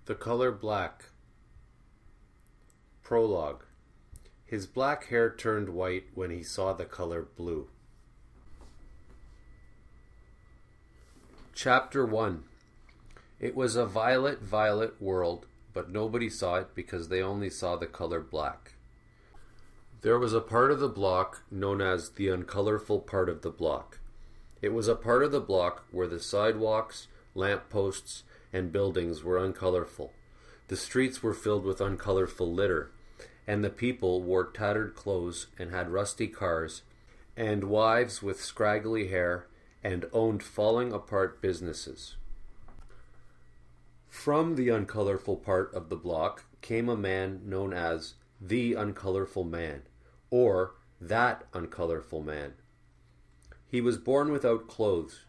The color black. Prologue. His black hair turned white when he saw the color blue. Chapter 1. It was a violet, violet world, but nobody saw it because they only saw the color black. There was a part of the block known as the uncolorful part of the block. It was a part of the block where the sidewalks, lampposts, and buildings were uncolorful. The streets were filled with uncolorful litter, and the people wore tattered clothes and had rusty cars, and wives with scraggly hair, and owned falling apart businesses. From the uncolorful part of the block came a man known as the uncolorful man, or that uncolorful man. He was born without clothes.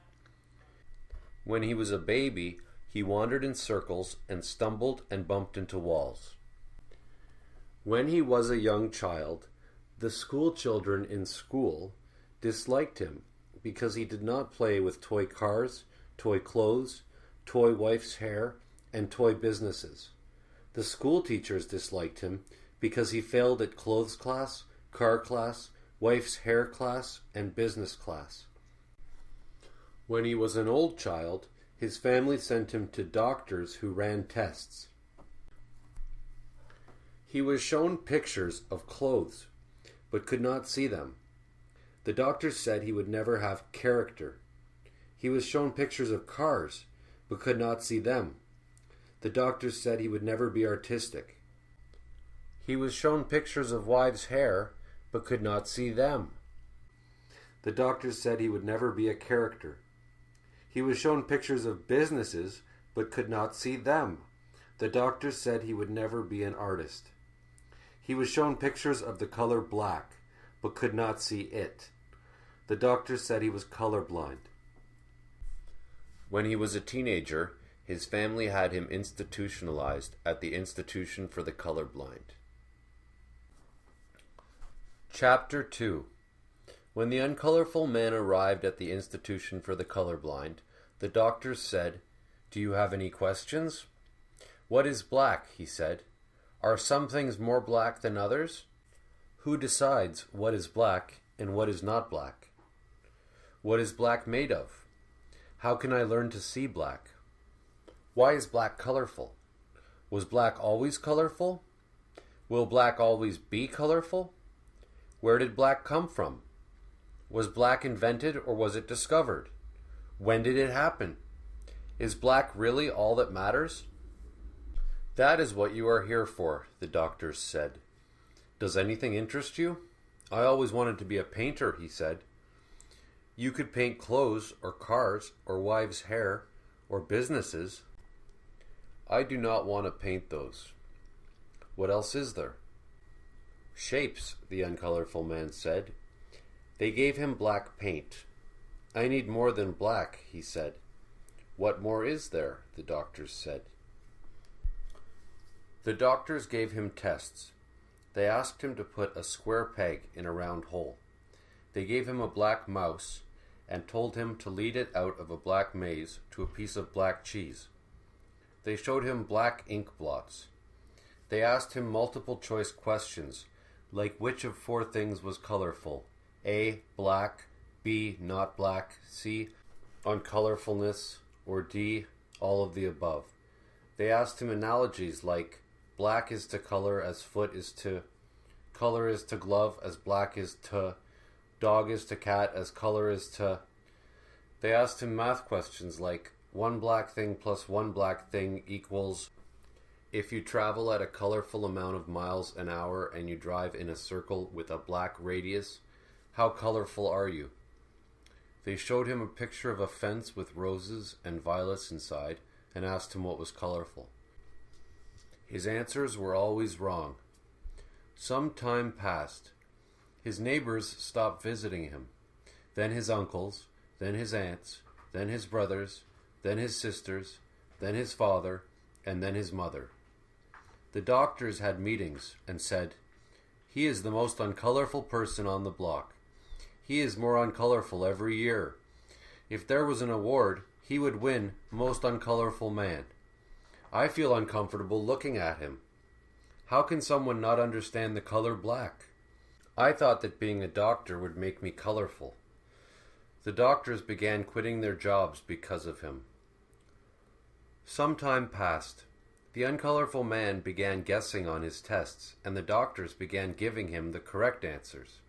When he was a baby, he wandered in circles and stumbled and bumped into walls. When he was a young child, the school children in school disliked him because he did not play with toy cars, toy clothes, toy wife's hair, and toy businesses. The school teachers disliked him because he failed at clothes class, car class, wife's hair class, and business class. When he was an old child, his family sent him to doctors who ran tests. He was shown pictures of clothes, but could not see them. The doctors said he would never have character. He was shown pictures of cars, but could not see them. The doctors said he would never be artistic. He was shown pictures of wives' hair, but could not see them. The doctors said he would never be a character. He was shown pictures of businesses, but could not see them. The doctors said he would never be an artist. He was shown pictures of the color black, but could not see it. The doctors said he was colorblind. When he was a teenager, his family had him institutionalized at the Institution for the Colorblind. Chapter 2. When the uncolorful man arrived at the Institution for the Colorblind, the doctors said, "Do you have any questions?" "What is black?" he said. "Are some things more black than others?" "Who decides what is black and what is not black?" "What is black made of?" "How can I learn to see black?" "Why is black colorful?" "Was black always colorful?" "Will black always be colorful?" "Where did black come from?" "Was black invented or was it discovered?" "When did it happen?" "Is black really all that matters?" "That is what you are here for," the doctors said. "Does anything interest you?" "I always wanted to be a painter," he said. "You could paint clothes or cars or wives' hair or businesses." "I do not want to paint those." "What else is there?" "Shapes," the uncolorful man said. They gave him black paint. "I need more than black," he said. "What more is there?" the doctors said. The doctors gave him tests. They asked him to put a square peg in a round hole. They gave him a black mouse and told him to lead it out of a black maze to a piece of black cheese. They showed him black ink blots. They asked him multiple choice questions, like which of four things was colorful: A, black, B, not black, C, uncolorfulness, or D, all of the above. They asked him analogies like black is to color as foot is to, color is to glove as black is to, dog is to cat as color is to. They asked him math questions like one black thing plus one black thing equals. If you travel at a colorful amount of miles an hour and you drive in a circle with a black radius, how colorful are you? They showed him a picture of a fence with roses and violets inside and asked him what was colorful. His answers were always wrong. Some time passed. His neighbors stopped visiting him. Then his uncles, then his aunts, then his brothers, then his sisters, then his father, and then his mother. The doctors had meetings and said, "He is the most uncolorful person on the block. He is more uncolorful every year. If there was an award, he would win Most Uncolorful Man. I feel uncomfortable looking at him. How can someone not understand the color black? I thought that being a doctor would make me colorful. The doctors began quitting their jobs because of him. Some time passed. The uncolorful man began guessing on his tests, and the doctors began giving him the correct answers.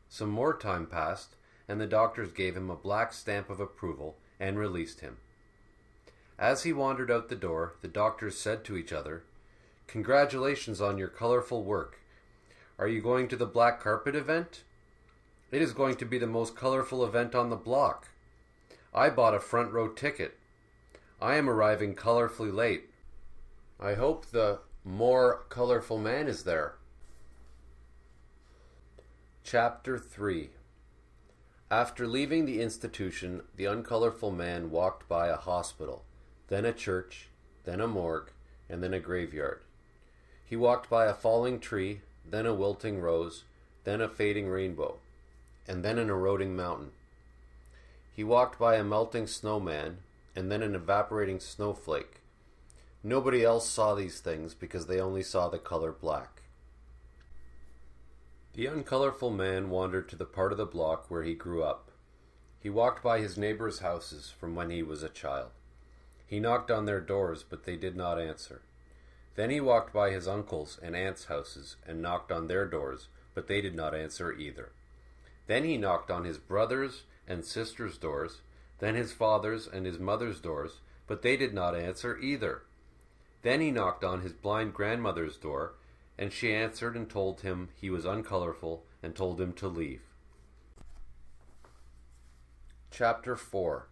Some more time passed, and the doctors gave him a black stamp of approval and released him. As he wandered out the door, the doctors said to each other, "Congratulations on your colorful work. Are you going to the black carpet event? It is going to be the most colorful event on the block. I bought a front row ticket. I am arriving colorfully late. I hope the more colorful man is there." Chapter 3. After leaving the institution, the uncolorful man walked by a hospital, then a church, then a morgue, and then a graveyard. He walked by a falling tree, then a wilting rose, then a fading rainbow, and then an eroding mountain. He walked by a melting snowman, and then an evaporating snowflake. Nobody else saw these things because they only saw the color black. The uncolorful man wandered to the part of the block where he grew up. He walked by his neighbors' houses from when he was a child. He knocked on their doors, but they did not answer. Then he walked by his uncles' and aunts' houses and knocked on their doors, but they did not answer either. Then he knocked on his brothers' and sisters' doors, then his father's and his mother's doors, but they did not answer either. Then he knocked on his blind grandmother's door, and she answered and told him he was uncolorful and told him to leave. Chapter 4.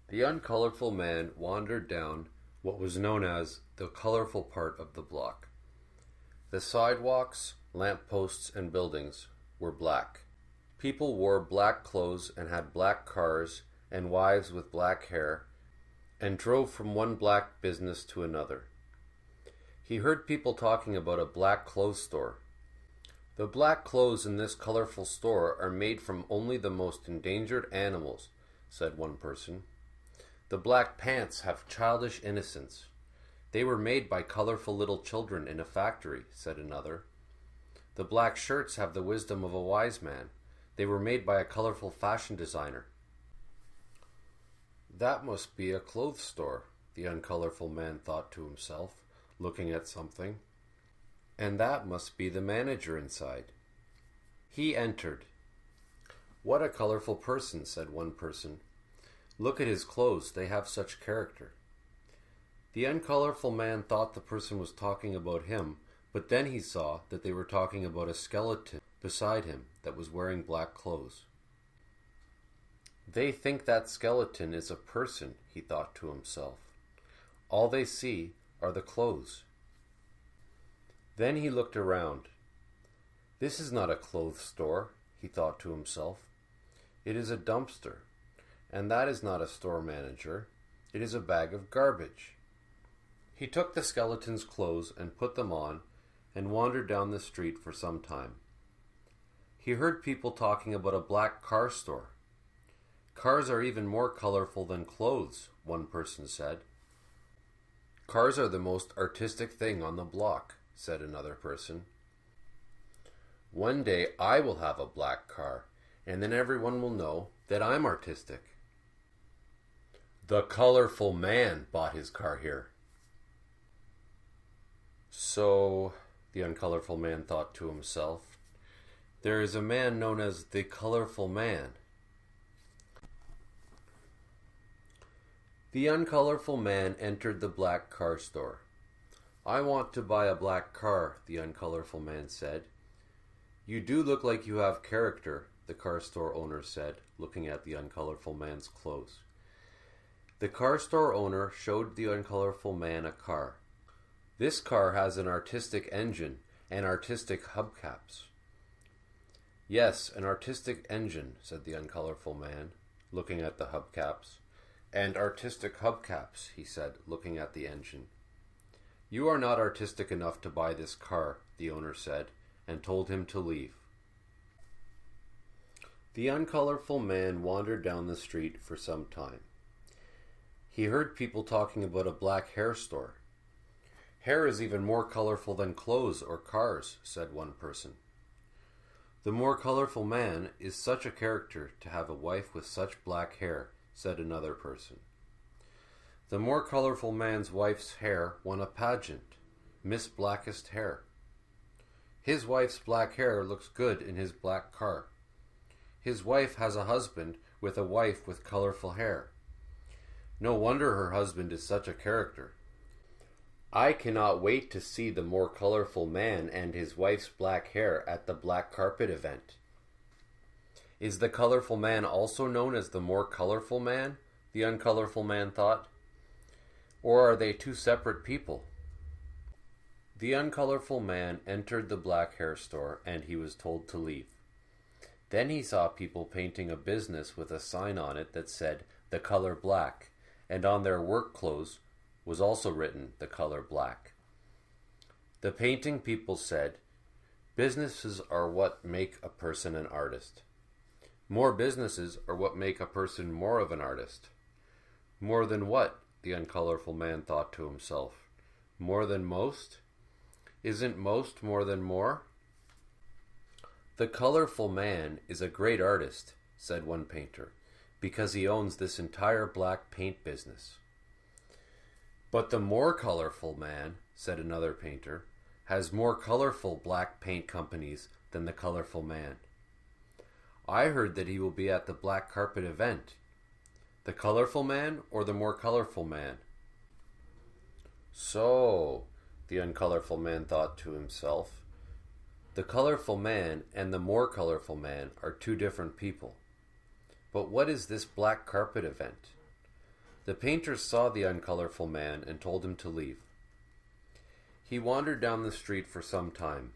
The uncolorful man wandered down what was known as the colorful part of the block. The sidewalks, lampposts, and buildings were black. People wore black clothes and had black cars, and wives with black hair, and drove from one black business to another. He heard people talking about a black clothes store. "The black clothes in this colorful store are made from only the most endangered animals," said one person. "The black pants have childish innocence. They were made by colorful little children in a factory," said another. "The black shirts have the wisdom of a wise man. They were made by a colorful fashion designer." "That must be a clothes store," the uncolorful man thought to himself, looking at something. "And that must be the manager inside." He entered. "What a colorful person," said one person. "Look at his clothes, they have such character." The uncolorful man thought the person was talking about him, but then he saw that they were talking about a skeleton beside him that was wearing black clothes. "They think that skeleton is a person," he thought to himself. "All they see are the clothes." Then he looked around. "This is not a clothes store," he thought to himself. "It is a dumpster. And that is not a store manager. It is a bag of garbage." He took the skeleton's clothes and put them on and wandered down the street for some time. He heard people talking about a black car store. "Cars are even more colorful than clothes," one person said. "Cars are the most artistic thing on the block," said another person. "One day I will have a black car, and then everyone will know that I'm artistic." "The colorful man bought his car here." "So," the uncolorful man thought to himself, "there is a man known as the colorful man." The uncolorful man entered the black car store. "I want to buy a black car," the uncolorful man said. "You do look like you have character," the car store owner said, looking at the uncolorful man's clothes. The car store owner showed the uncolorful man a car. "This car has an artistic engine and artistic hubcaps." "Yes, an artistic engine," said the uncolorful man, looking at the hubcaps. "And artistic hubcaps," he said, looking at the engine. "You are not artistic enough to buy this car," the owner said, and told him to leave. The uncolorful man wandered down the street for some time. He heard people talking about a black hair store. Hair is even more colorful than clothes or cars, said one person. The more colorful man is such a character to have a wife with such black hair, said another person. The more colorful man's wife's hair won a pageant, Miss Blackest Hair. His wife's black hair looks good in his black car. His wife has a husband with a wife with colorful hair. No wonder her husband is such a character. I cannot wait to see the more colorful man and his wife's black hair at the black carpet event. Is the colorful man also known as the more colorful man? The uncolorful man thought. Or are they two separate people? The uncolorful man entered the black hair store and he was told to leave. Then he saw people painting a business with a sign on it that said, "The color black," and on their work clothes was also written, "The color black." The painting people said, "Businesses are what make a person an artist. More businesses are what make a person more of an artist." More than what? The uncolorful man thought to himself. More than most? Isn't most more than more? The colorful man is a great artist, said one painter, because he owns this entire black paint business. But the more colorful man, said another painter, has more colorful black paint companies than the colorful man. I heard that he will be at the black carpet event. The colorful man or the more colorful man? So, the uncolorful man thought to himself, the colorful man and the more colorful man are two different people. But what is this black carpet event? The painter saw the uncolorful man and told him to leave. He wandered down the street for some time.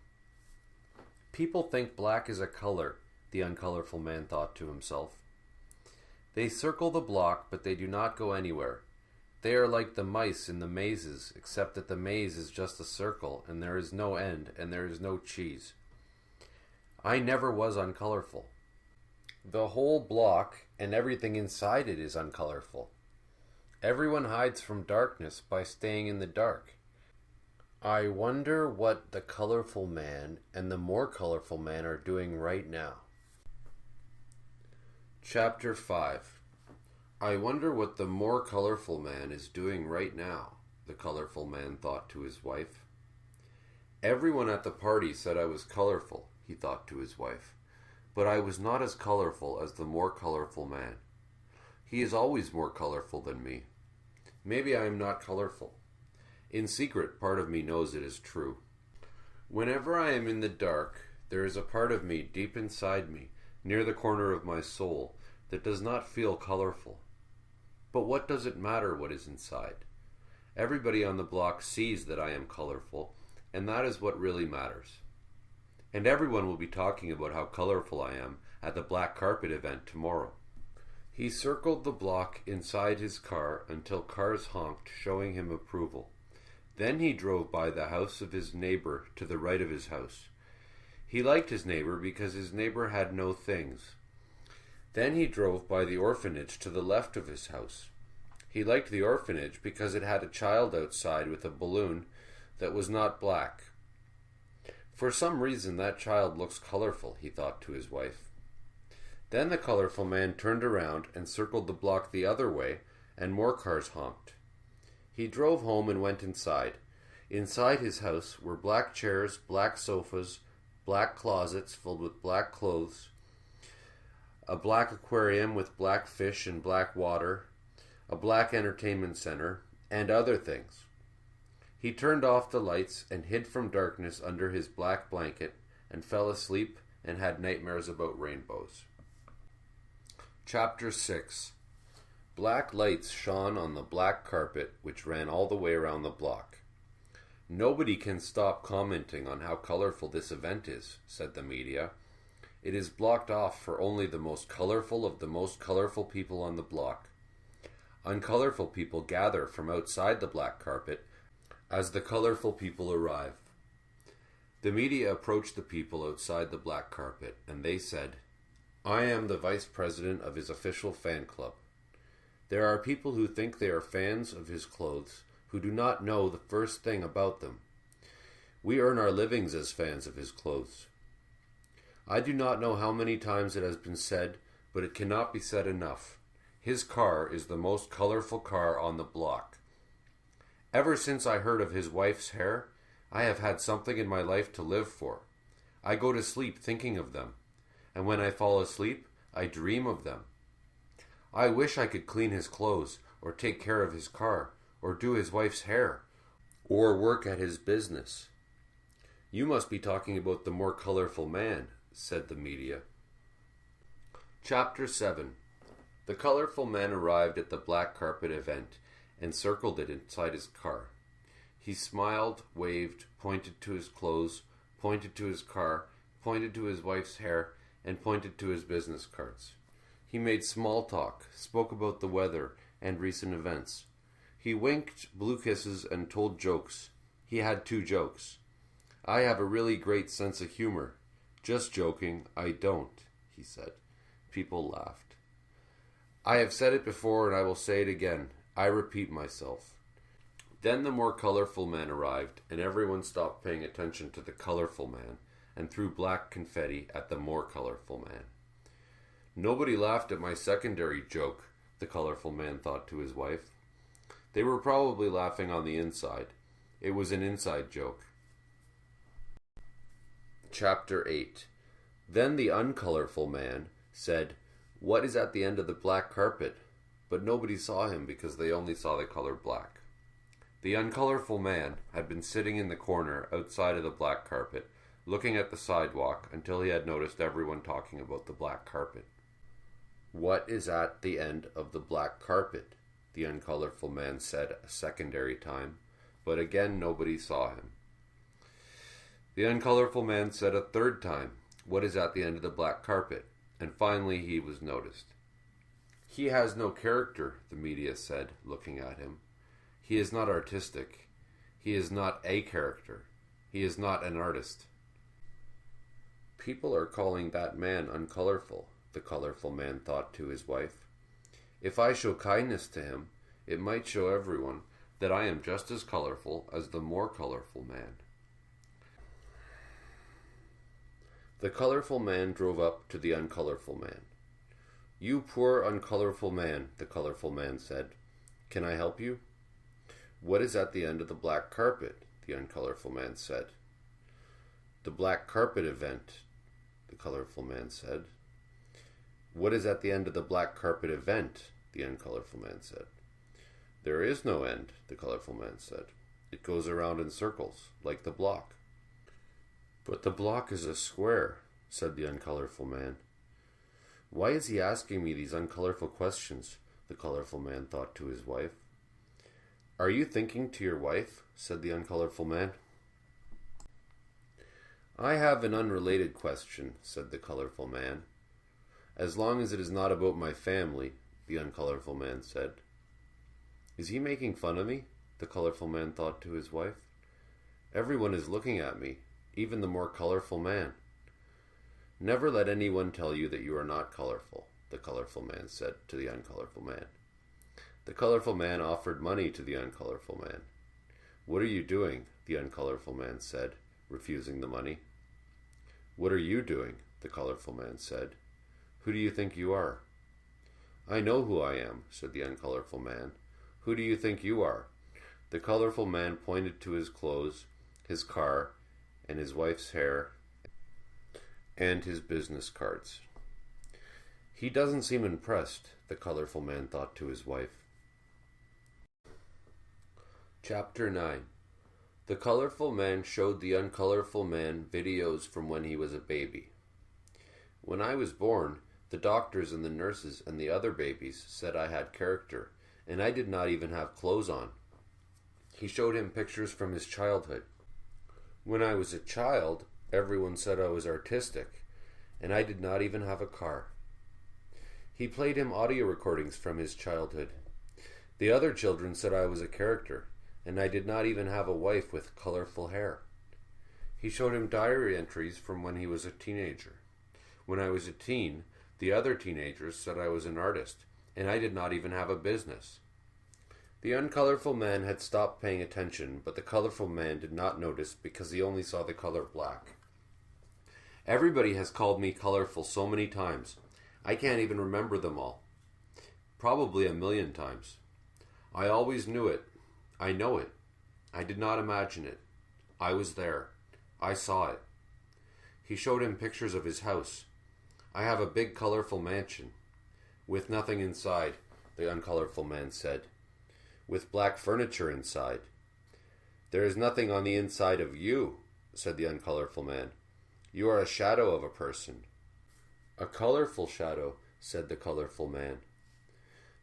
People think black is a color, the uncolorful man thought to himself. They circle the block, but they do not go anywhere. They are like the mice in the mazes, except that the maze is just a circle, and there is no end, and there is no cheese. I never was uncolorful. The whole block and everything inside it is uncolorful. Everyone hides from darkness by staying in the dark. I wonder what the colorful man and the more colorful man are doing right now. Chapter 5. I wonder what the more colorful man is doing right now, the colorful man thought to his wife. Everyone at the party said I was colorful, he thought to his wife, but I was not as colorful as the more colorful man. He is always more colorful than me. Maybe I am not colorful. In secret, part of me knows it is true. Whenever I am in the dark, there is a part of me deep inside me, near the corner of my soul, that does not feel colorful. But what does it matter what is inside? Everybody on the block sees that I am colorful, and that is what really matters. And everyone will be talking about how colorful I am at the black carpet event tomorrow. He circled the block inside his car until cars honked, showing him approval. Then he drove by the house of his neighbor to the right of his house. He liked his neighbor because his neighbor had no things. Then he drove by the orphanage to the left of his house. He liked the orphanage because it had a child outside with a balloon that was not black. For some reason that child looks colorful, he thought to his wife. Then the colorful man turned around and circled the block the other way, and more cars honked. He drove home and went inside. Inside his house were black chairs, black sofas, black closets filled with black clothes, a black aquarium with black fish and black water, a black entertainment center, and other things. He turned off the lights and hid from darkness under his black blanket and fell asleep and had nightmares about rainbows. Chapter 6. Black lights shone on the black carpet which ran all the way around the block. Nobody can stop commenting on how colorful this event is, said the media. It is blocked off for only the most colorful of the most colorful people on the block. Uncolorful people gather from outside the black carpet as the colorful people arrive. The media approached the people outside the black carpet, and they said, I am the vice president of his official fan club. There are people who think they are fans of his clothes, who do not know the first thing about them. We earn our livings as fans of his clothes. I do not know how many times it has been said, but it cannot be said enough. His car is the most colorful car on the block. Ever since I heard of his wife's hair, I have had something in my life to live for. I go to sleep thinking of them, and when I fall asleep, I dream of them. I wish I could clean his clothes, or take care of his car, or do his wife's hair, or work at his business. You must be talking about the more colorful man, said the media. Chapter 7. The colorful man arrived at the black carpet event and circled it inside his car. He smiled, waved, pointed to his clothes, pointed to his car, pointed to his wife's hair, and pointed to his business cards. He made small talk, spoke about the weather and recent events. He winked, blew kisses, and told jokes. He had 2 jokes. I have a really great sense of humor. Just joking, I don't, he said. People laughed. I have said it before and I will say it again. I repeat myself. Then the more colorful man arrived, and everyone stopped paying attention to the colorful man and threw black confetti at the more colorful man. Nobody laughed at my secondary joke, the colorful man thought to his wife. They were probably laughing on the inside. It was an inside joke. Chapter 8. Then the uncolorful man said, "What is at the end of the black carpet?" But nobody saw him because they only saw the color black. The uncolorful man had been sitting in the corner outside of the black carpet, looking at the sidewalk until he had noticed everyone talking about the black carpet. "What is at the end of the black carpet?" the uncolorful man said a secondary time, but again nobody saw him. The uncolorful man said a third time, "What is at the end of the black carpet?" and finally he was noticed. "He has no character," the media said, looking at him. "He is not artistic. He is not a character. He is not an artist." People are calling that man uncolorful, the colorful man thought to his wife. If I show kindness to him, it might show everyone that I am just as colorful as the more colorful man. The colorful man drove up to the uncolorful man. "You poor uncolorful man," the colorful man said. "Can I help you?" "What is at the end of the black carpet?" the uncolorful man said. "The black carpet event," the colorful man said. "What is at the end of the black carpet event?" the uncolorful man said. "There is no end," the colorful man said. "It goes around in circles, like the block." "But the block is a square," said the uncolorful man. Why is he asking me these uncolorful questions? The colorful man thought to his wife. "Are you thinking to your wife?" said the uncolorful man. "I have an unrelated question," said the colorful man. "As long as it is not about my family," the uncolorful man said. "Is he making fun of me?" the colorful man thought to his wife. "Everyone is looking at me, even the more colorful man." "Never let anyone tell you that you are not colorful," the colorful man said to the uncolorful man. The colorful man offered money to the uncolorful man. "What are you doing?" the uncolorful man said, refusing the money. "What are you doing?" the colorful man said. "Who do you think you are?" "I know who I am," said the uncolorful man. "Who do you think you are?" The colorful man pointed to his clothes, his car, and his wife's hair, and his business cards. "He doesn't seem impressed," the colorful man thought to his wife. Chapter 9. The colorful man showed the uncolorful man videos from when he was a baby. "When I was born, the doctors and the nurses and the other babies said I had character, and I did not even have clothes on." He showed him pictures from his childhood. "When I was a child, everyone said I was artistic, and I did not even have a car." He played him audio recordings from his childhood. "The other children said I was a character, and I did not even have a wife with colorful hair." He showed him diary entries from when he was a teenager. "When I was a teen, the other teenagers said I was an artist, and I did not even have a business." The uncolorful man had stopped paying attention, but the colorful man did not notice because he only saw the color black. Everybody has called me colorful so many times. I can't even remember them all. Probably 1,000,000 times. I always knew it. I know it. I did not imagine it. I was there. I saw it. He showed him pictures of his house. I have a big colorful mansion. With nothing inside, the uncolorful man said. With black furniture inside. There is nothing on the inside of you, said the uncolorful man. You are a shadow of a person. A colorful shadow, said the colorful man.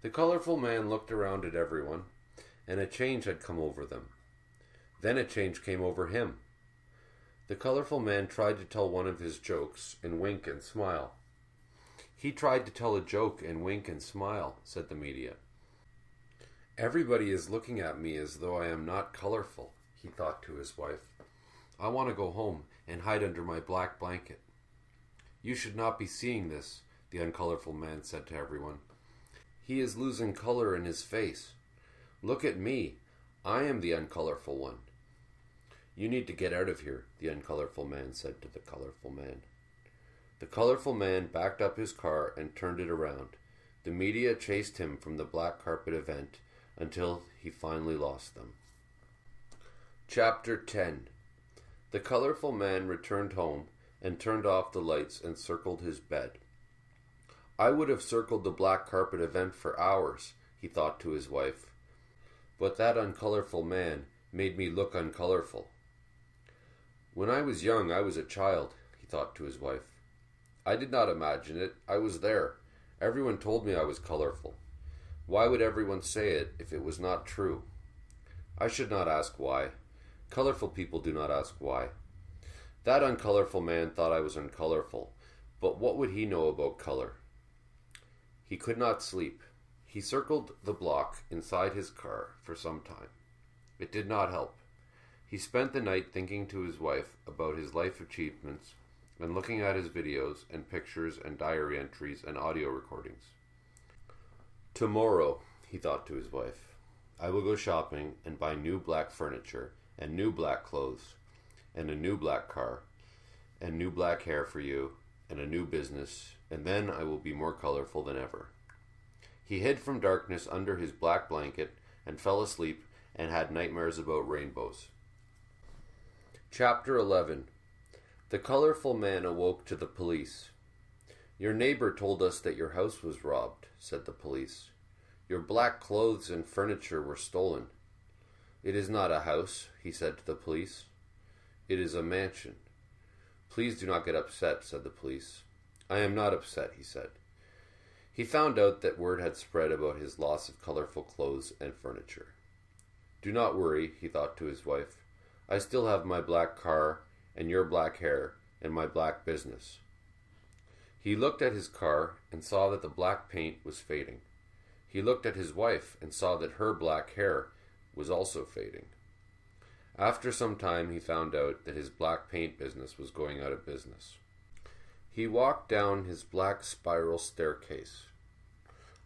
The colorful man looked around at everyone, and a change had come over them. Then a change came over him. The colorful man tried to tell one of his jokes and wink and smile. He tried to tell a joke and wink and smile, said the media. Everybody is looking at me as though I am not colorful, he thought to his wife. I want to go home and hide under my black blanket. You should not be seeing this, the uncolorful man said to everyone. He is losing color in his face. Look at me. I am the uncolorful one. You need to get out of here, the uncolorful man said to the colorful man. The colorful man backed up his car and turned it around. The media chased him from the black carpet event until he finally lost them. Chapter 10. The colorful man returned home and turned off the lights and circled his bed. I would have circled the black carpet event for hours, he thought to his wife. But that uncolorful man made me look uncolorful. When I was young, I was a child, he thought to his wife. I did not imagine it. I was there. Everyone told me I was colorful. Why would everyone say it if it was not true? I should not ask why. Colorful people do not ask why. That uncolorful man thought I was uncolorful, but what would he know about color? He could not sleep. He circled the block inside his car for some time. It did not help. He spent the night thinking to his wife about his life achievements and looking at his videos and pictures and diary entries and audio recordings. Tomorrow, he thought to his wife, I will go shopping and buy new black furniture and new black clothes and a new black car and new black hair for you and a new business, and then I will be more colorful than ever. He hid from darkness under his black blanket and fell asleep and had nightmares about rainbows. Chapter 11. The colorful man awoke to the police. Your neighbor told us that your house was robbed, said the police. Your black clothes and furniture were stolen. It is not a house, he said to the police. It is a mansion. Please do not get upset, said the police. I am not upset, he said. He found out that word had spread about his loss of colorful clothes and furniture. Do not worry, he thought to his wife. I still have my black car and your black hair and my black business. He looked at his car and saw that the black paint was fading. He looked at his wife and saw that her black hair was also fading. After some time, he found out that his black paint business was going out of business. He walked down his black spiral staircase.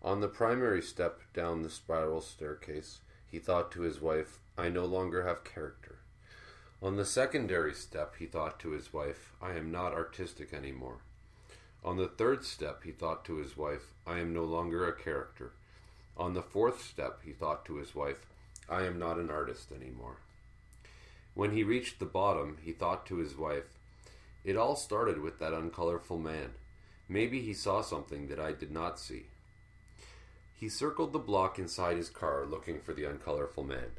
On the primary step down the spiral staircase, he thought to his wife, I no longer have character. On the secondary step, he thought to his wife, I am not artistic anymore. On the third step, he thought to his wife, I am no longer a character. On the fourth step, he thought to his wife, I am not an artist anymore. When he reached the bottom, he thought to his wife, it all started with that uncolorful man. Maybe he saw something that I did not see. He circled the block inside his car looking for the uncolorful man.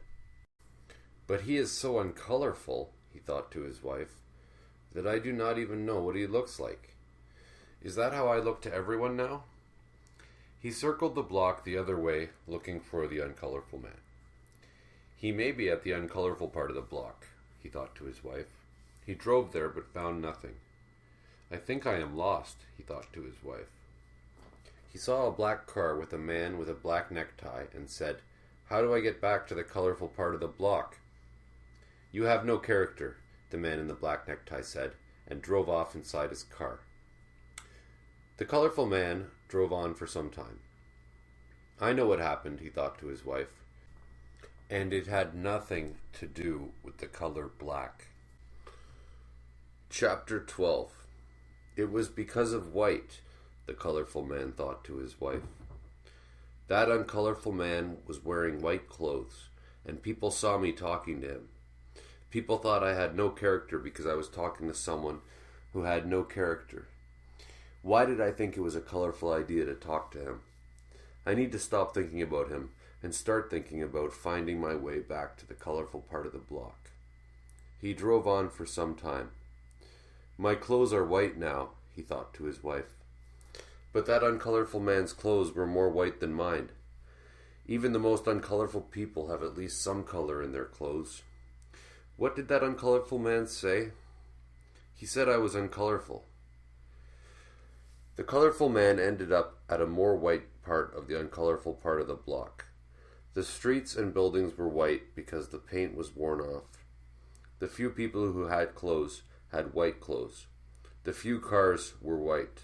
But he is so uncolorful, he thought to his wife, that I do not even know what he looks like. Is that how I look to everyone now? He circled the block the other way, looking for the uncolorful man. He may be at the uncolorful part of the block, he thought to his wife. He drove there but found nothing. I think I am lost, he thought to his wife. He saw a black car with a man with a black necktie and said, How do I get back to the colorful part of the block? You have no character, the man in the black necktie said, and drove off inside his car. The colorful man drove on for some time. I know what happened, he thought to his wife. and it had nothing to do with the color black. Chapter 12. It was because of white, the colorful man thought to his wife. That uncolorful man was wearing white clothes, and people saw me talking to him. People thought I had no character because I was talking to someone who had no character. Why did I think it was a colorful idea to talk to him? I need to stop thinking about him and start thinking about finding my way back to the colorful part of the block. He drove on for some time. My clothes are white now, he thought to his wife. But that uncolorful man's clothes were more white than mine. Even the most uncolorful people have at least some color in their clothes. What did that uncolorful man say? He said I was uncolorful. The colorful man ended up at a more white part of the uncolorful part of the block. The streets and buildings were white because the paint was worn off. The few people who had clothes had white clothes. The few cars were white.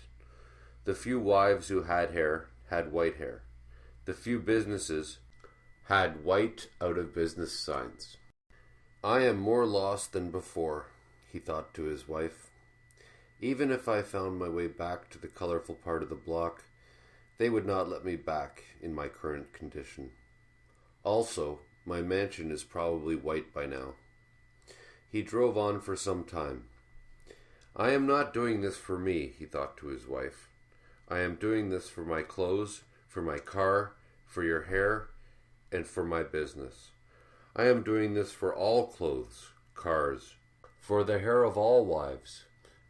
The few wives who had hair had white hair. The few businesses had white out of business signs. I am more lost than before, he thought to his wife. Even if I found my way back to the colorful part of the block, they would not let me back in my current condition. Also, my mansion is probably white by now. He drove on for some time. I am not doing this for me, he thought to his wife. I am doing this for my clothes, for my car, for your hair, and for my business. I am doing this for all clothes, cars, for the hair of all wives,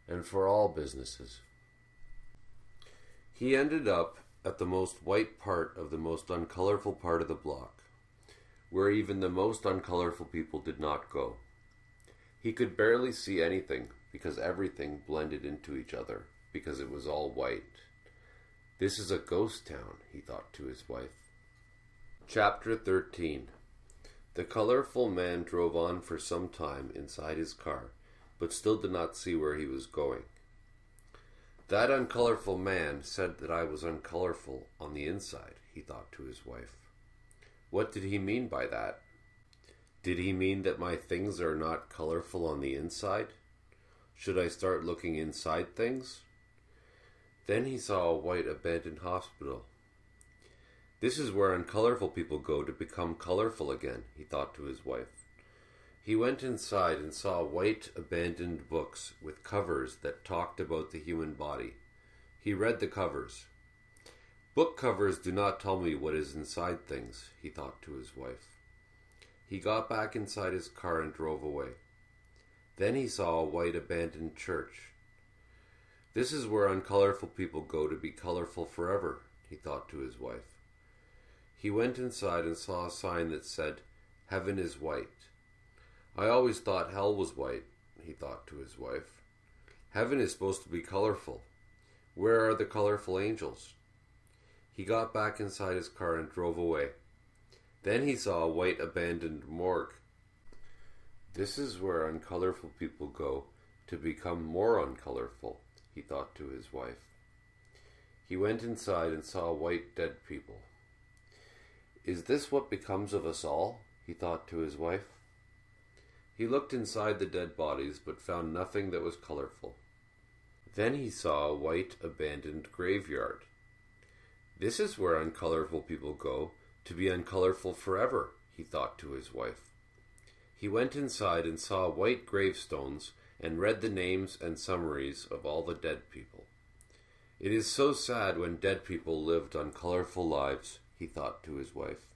and for all businesses. He ended up at the most white part of the most uncolorful part of the block, where even the most uncolorful people did not go. He could barely see anything because everything blended into each other because it was all white. This is a ghost town, he thought to his wife. Chapter 13. The colorful man drove on for some time inside his car, but still did not see where he was going. That uncolorful man said that I was uncolorful on the inside, he thought to his wife. What did he mean by that? Did he mean that my things are not colorful on the inside? Should I start looking inside things? Then he saw a white abandoned hospital. This is where uncolorful people go to become colorful again, he thought to his wife. He went inside and saw white abandoned books with covers that talked about the human body. He read the covers. Book covers do not tell me what is inside things, he thought to his wife. He got back inside his car and drove away. Then he saw a white abandoned church. This is where uncolorful people go to be colorful forever, he thought to his wife. He went inside and saw a sign that said, Heaven is white. I always thought hell was white, he thought to his wife. Heaven is supposed to be colorful. Where are the colorful angels? He got back inside his car and drove away. Then he saw a white abandoned morgue. This is where uncolorful people go to become more uncolorful, he thought to his wife. He went inside and saw white dead people. Is this what becomes of us all? He thought to his wife. He looked inside the dead bodies but found nothing that was colorful. Then he saw a white abandoned graveyard. This is where uncolorful people go to be uncolorful forever, he thought to his wife. He went inside and saw white gravestones and read the names and summaries of all the dead people. It is so sad when dead people lived uncolorful lives, he thought to his wife.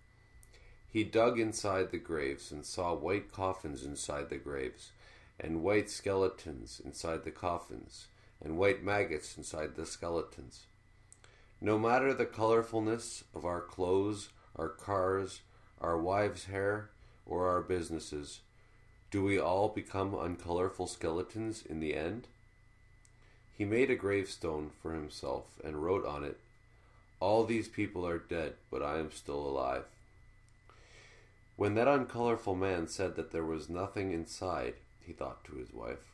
He dug inside the graves and saw white coffins inside the graves, and white skeletons inside the coffins, and white maggots inside the skeletons. No matter the colorfulness of our clothes, our cars, our wives' hair, or our businesses, do we all become uncolorful skeletons in the end? He made a gravestone for himself and wrote on it, All these people are dead, but I am still alive. When that uncolorful man said that there was nothing inside, he thought to his wife,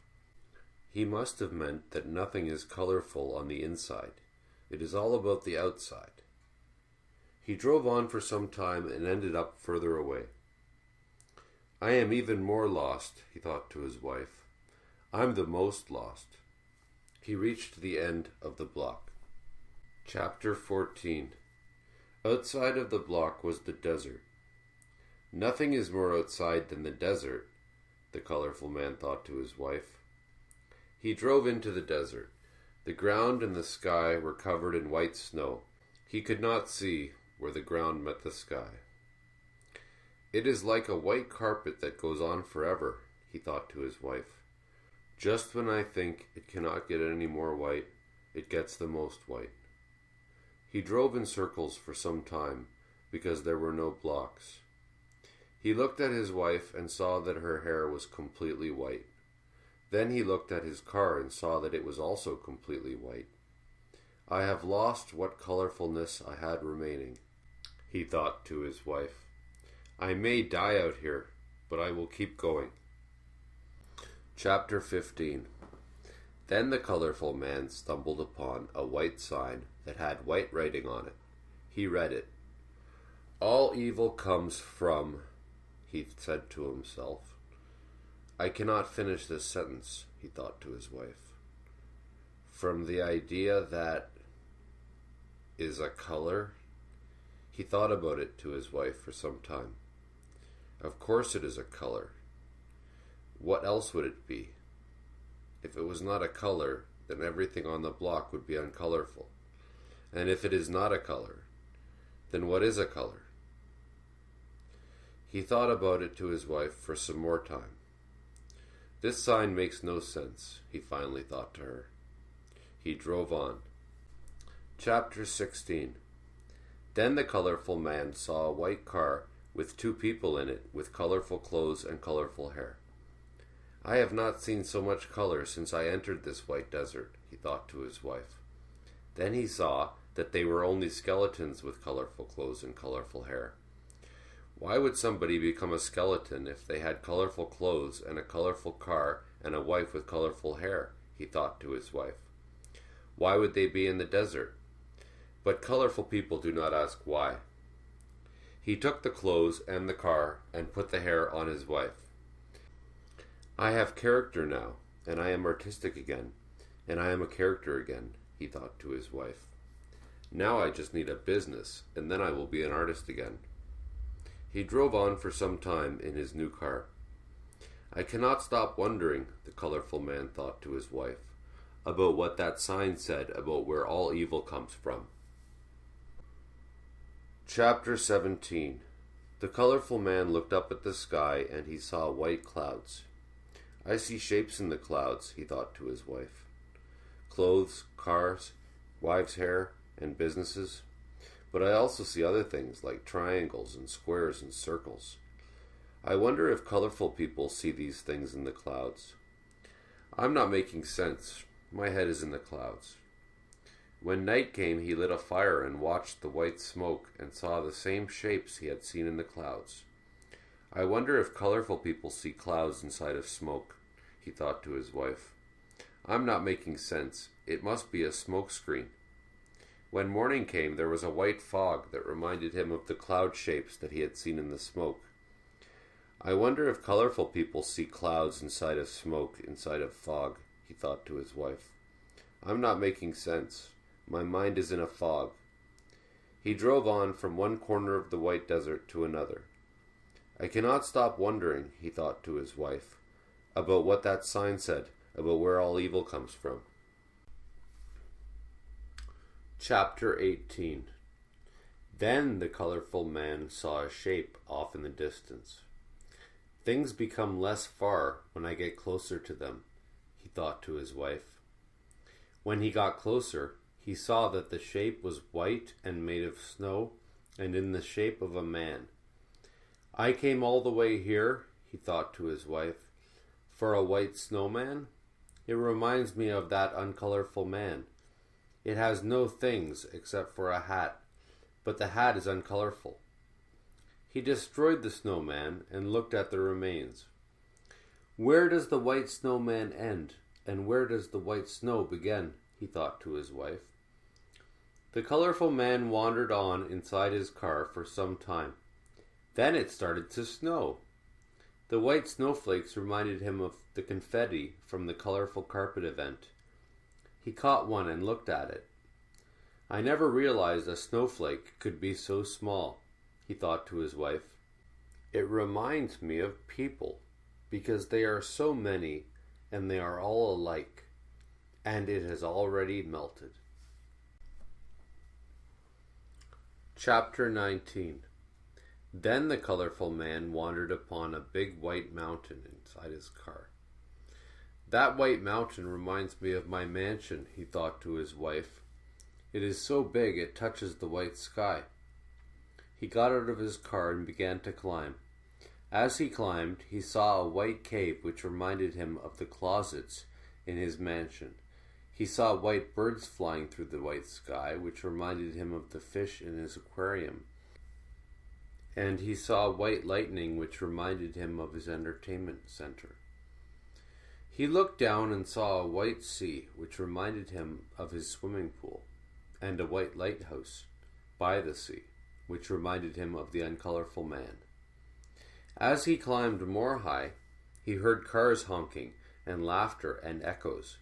he must have meant that nothing is colorful on the inside. It is all about the outside. He drove on for some time and ended up further away. I am even more lost, he thought to his wife. I'm the most lost. He reached the end of the block. Chapter 14. Outside of the block was the desert. Nothing is more outside than the desert, the colorful man thought to his wife. He drove into the desert. The ground and the sky were covered in white snow. He could not see where the ground met the sky. It is like a white carpet that goes on forever, he thought to his wife. Just when I think it cannot get any more white, it gets the most white. He drove in circles for some time, because there were no blocks. He looked at his wife and saw that her hair was completely white. Then he looked at his car and saw that it was also completely white. I have lost what colorfulness I had remaining, he thought to his wife. I may die out here, but I will keep going. Chapter 15. Then the colorful man stumbled upon a white sign that had white writing on it. He read it. All evil comes from, he said to himself. I cannot finish this sentence, he thought to his wife. From the idea that is a color? He thought about it to his wife for some time. Of course it is a color. What else would it be? If it was not a color, then everything on the block would be uncolorful. And if it is not a color, then what is a color? He thought about it to his wife for some more time. This sign makes no sense, he finally thought to her. He drove on. Chapter 16. Then the colorful man saw a white car with 2 people in it with colorful clothes and colorful hair. I have not seen so much color since I entered this white desert, he thought to his wife. Then he saw that they were only skeletons with colorful clothes and colorful hair. Why would somebody become a skeleton if they had colorful clothes and a colorful car and a wife with colorful hair, he thought to his wife. Why would they be in the desert? But colorful people do not ask why. He took the clothes and the car and put the hair on his wife. I have character now, and I am artistic again, and I am a character again, he thought to his wife. Now I just need a business, and then I will be an artist again. He drove on for some time in his new car. I cannot stop wondering, the colorful man thought to his wife, about what that sign said about where all evil comes from. Chapter 17. The colorful man looked up at the sky and he saw white clouds. I see shapes in the clouds, he thought to his wife. Clothes, cars, wives' hair, and businesses. But I also see other things like triangles and squares and circles. I wonder if colorful people see these things in the clouds. I'm not making sense. My head is in the clouds. When night came, he lit a fire and watched the white smoke and saw the same shapes he had seen in the clouds. I wonder if colorful people see clouds inside of smoke, he thought to his wife. I'm not making sense. It must be a smoke screen. When morning came, there was a white fog that reminded him of the cloud shapes that he had seen in the smoke. I wonder if colorful people see clouds inside of smoke, inside of fog, he thought to his wife. I'm not making sense. My mind is in a fog. He drove on from one corner of the white desert to another. I cannot stop wondering, he thought to his wife, about what that sign said, about where all evil comes from. Chapter 18. Then the colorful man saw a shape off in the distance. Things become less far when I get closer to them, he thought to his wife. When he got closer, he saw that the shape was white and made of snow and in the shape of a man. I came all the way here, he thought to his wife, for a white snowman? It reminds me of that uncolorful man. It has no things except for a hat, but the hat is uncolorful. He destroyed the snowman and looked at the remains. Where does the white snowman end, and where does the white snow begin? He thought to his wife. The colorful man wandered on inside his car for some time. Then it started to snow. The white snowflakes reminded him of the confetti from the colorful carpet event. He caught one and looked at it. I never realized a snowflake could be so small, he thought to his wife. It reminds me of people, because they are so many and they are all alike, and it has already melted. Chapter 19. Then the colorful man wandered upon a big white mountain inside his car. That white mountain reminds me of my mansion, he thought to his wife. It is so big it touches the white sky. He got out of his car and began to climb. As he climbed, he saw a white cave which reminded him of the closets in his mansion. He saw white birds flying through the white sky, which reminded him of the fish in his aquarium. And he saw white lightning, which reminded him of his entertainment center. He looked down and saw a white sea, which reminded him of his swimming pool, and a white lighthouse by the sea, which reminded him of the uncolorful man. As he climbed more high, he heard cars honking and laughter and echoes.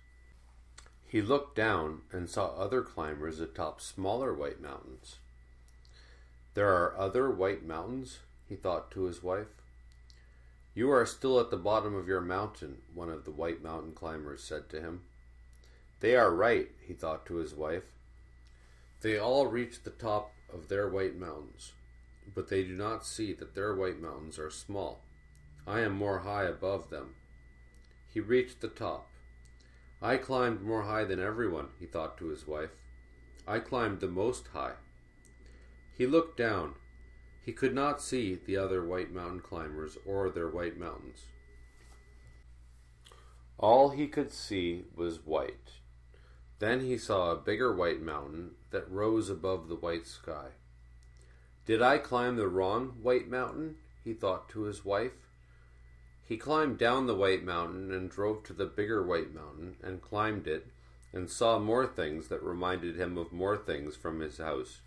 He looked down and saw other climbers atop smaller white mountains. There are other white mountains, he thought to his wife. You are still at the bottom of your mountain, one of the white mountain climbers said to him. They are right, he thought to his wife. They all reach the top of their white mountains, but they do not see that their white mountains are small. I am more high above them. He reached the top. I climbed more high than everyone, he thought to his wife. I climbed the most high. He looked down. He could not see the other white mountain climbers or their white mountains. All he could see was white. Then he saw a bigger white mountain that rose above the white sky. Did I climb the wrong white mountain? He thought to his wife. He climbed down the white mountain and drove to the bigger white mountain and climbed it and saw more things that reminded him of more things from his house.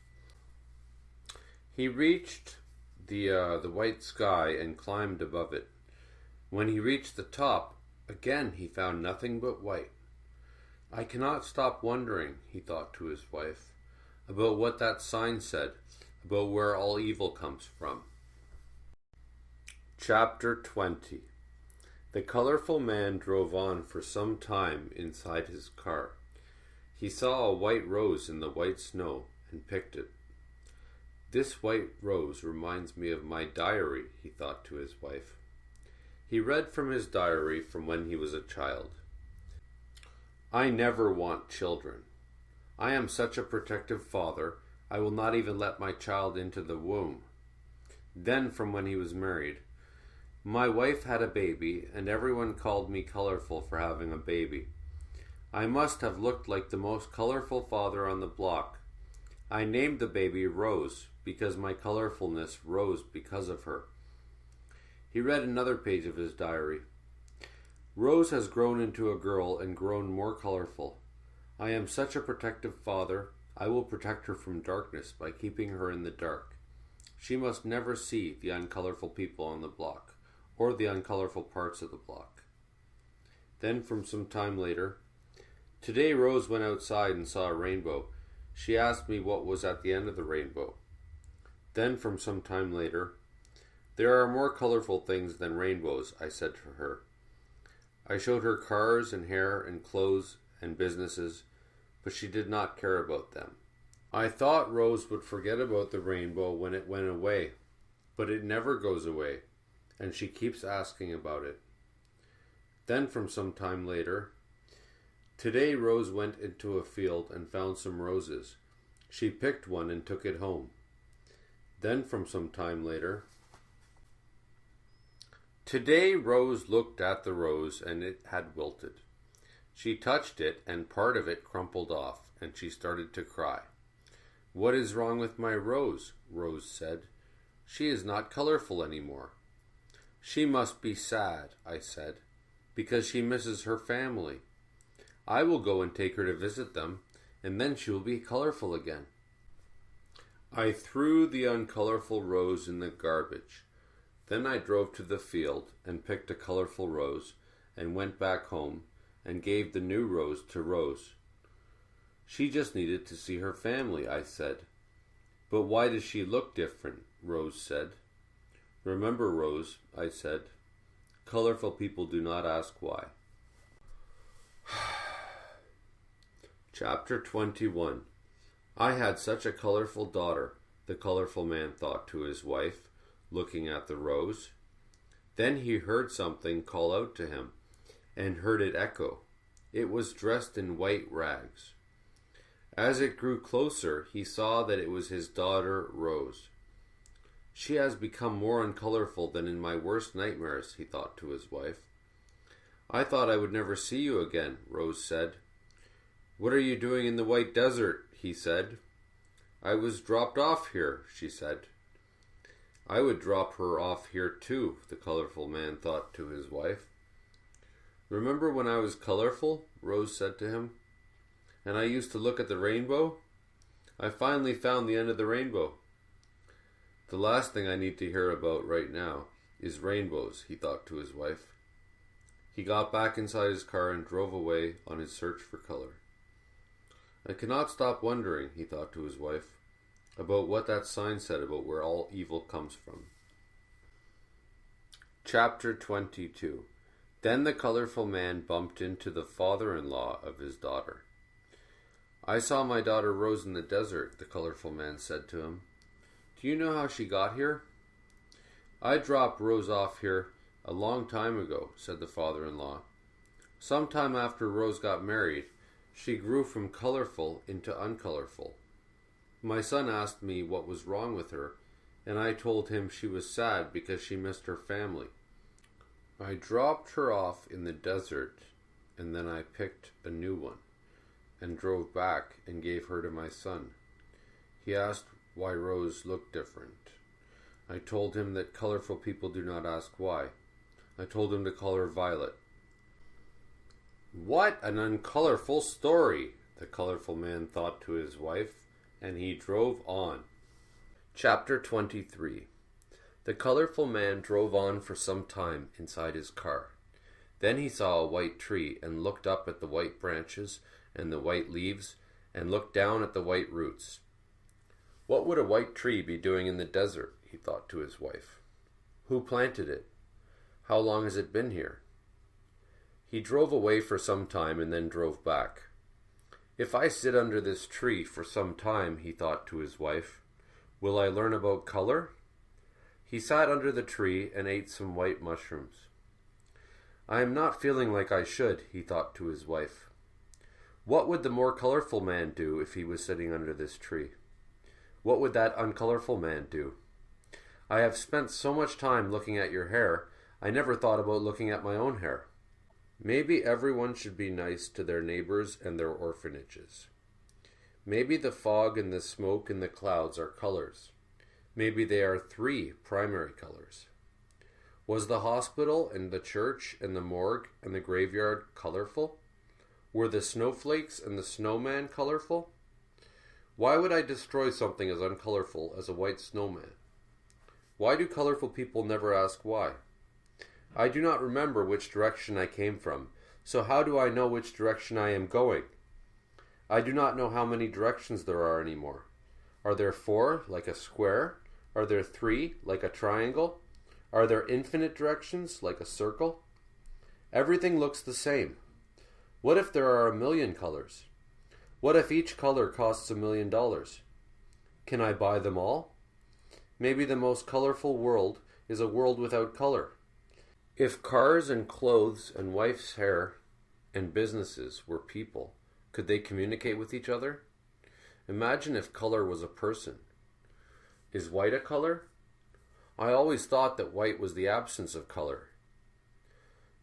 He reached the white sky and climbed above it. When he reached the top, again he found nothing but white. I cannot stop wondering, he thought to his wife, about what that sign said, about where all evil comes from. Chapter 20. The colorful man drove on for some time inside his car. He saw a white rose in the white snow and picked it. This white rose reminds me of my diary, he thought to his wife. He read from his diary from when he was a child. I never want children. I am such a protective father, I will not even let my child into the womb. Then from when he was married. My wife had a baby, and everyone called me colorful for having a baby. I must have looked like the most colorful father on the block. I named the baby Rose, because my colorfulness rose because of her. He read another page of his diary. Rose has grown into a girl and grown more colorful. I am such a protective father, I will protect her from darkness by keeping her in the dark. She must never see the uncolorful people on the block, or the uncolorful parts of the block. Then from some time later, today Rose went outside and saw a rainbow. She asked me what was at the end of the rainbow. Then from some time later, there are more colorful things than rainbows, I said to her. I showed her cars and hair and clothes and businesses, but she did not care about them. I thought Rose would forget about the rainbow when it went away, but it never goes away, and she keeps asking about it. Then from some time later, today Rose went into a field and found some roses. She picked one and took it home. Then from some time later, today Rose looked at the rose and it had wilted. She touched it and part of it crumpled off, and she started to cry. What is wrong with my rose? Rose said. She is not colorful anymore. She must be sad, I said, because she misses her family. I will go and take her to visit them, and then she will be colorful again. I threw the uncolorful rose in the garbage. Then I drove to the field and picked a colorful rose and went back home and gave the new rose to Rose. She just needed to see her family, I said. But why does she look different? Rose said. Remember, Rose, I said. Colorful people do not ask why. Chapter 21. I had such a colorful daughter, the colorful man thought to his wife, looking at the rose. Then he heard something call out to him, and heard it echo. It was dressed in white rags. As it grew closer, he saw that it was his daughter, Rose. She has become more uncolorful than in my worst nightmares, he thought to his wife. I thought I would never see you again, Rose said. What are you doing in the white desert? He said. I was dropped off here, she said. I would drop her off here too, the colorful man thought to his wife. Remember when I was colorful? Rose said to him. And I used to look at the rainbow? I finally found the end of the rainbow. The last thing I need to hear about right now is rainbows, he thought to his wife. He got back inside his car and drove away on his search for color. I cannot stop wondering, he thought to his wife, about what that sign said about where all evil comes from. Chapter 22. Then the colorful man bumped into the father-in-law of his daughter. I saw my daughter Rose in the desert, the colorful man said to him. Do you know how she got here? I dropped Rose off here a long time ago, said the father-in-law. Sometime after Rose got married, she grew from colorful into uncolorful. My son asked me what was wrong with her, and I told him she was sad because she missed her family. I dropped her off in the desert, and then I picked a new one, and drove back and gave her to my son. He asked why Rose looked different. I told him that colorful people do not ask why. I told him to call her Violet. What an uncolorful story, the colorful man thought to his wife, and he drove on. Chapter 23. The colorful man drove on for some time inside his car. Then he saw a white tree and looked up at the white branches and the white leaves and looked down at the white roots. What would a white tree be doing in the desert, he thought to his wife. Who planted it? How long has it been here? He drove away for some time and then drove back. If I sit under this tree for some time, he thought to his wife, will I learn about color? He sat under the tree and ate some white mushrooms. I am not feeling like I should, he thought to his wife. What would the more colorful man do if he was sitting under this tree? What would that uncolorful man do? I have spent so much time looking at your hair, I never thought about looking at my own hair. Maybe everyone should be nice to their neighbors and their orphanages. Maybe the fog and the smoke and the clouds are colors. Maybe they are 3 primary colors. Was the hospital and the church and the morgue and the graveyard colorful? Were the snowflakes and the snowman colorful? Why would I destroy something as uncolorful as a white snowman? Why do colorful people never ask why? I do not remember which direction I came from, so how do I know which direction I am going? I do not know how many directions there are anymore. Are there 4, like a square? Are there 3, like a triangle? Are there infinite directions, like a circle? Everything looks the same. What if there are 1,000,000 colors? What if each color costs $1,000,000? Can I buy them all? Maybe the most colorful world is a world without color. If cars and clothes and wife's hair and businesses were people, could they communicate with each other? Imagine if color was a person. Is white a color? I always thought that white was the absence of color.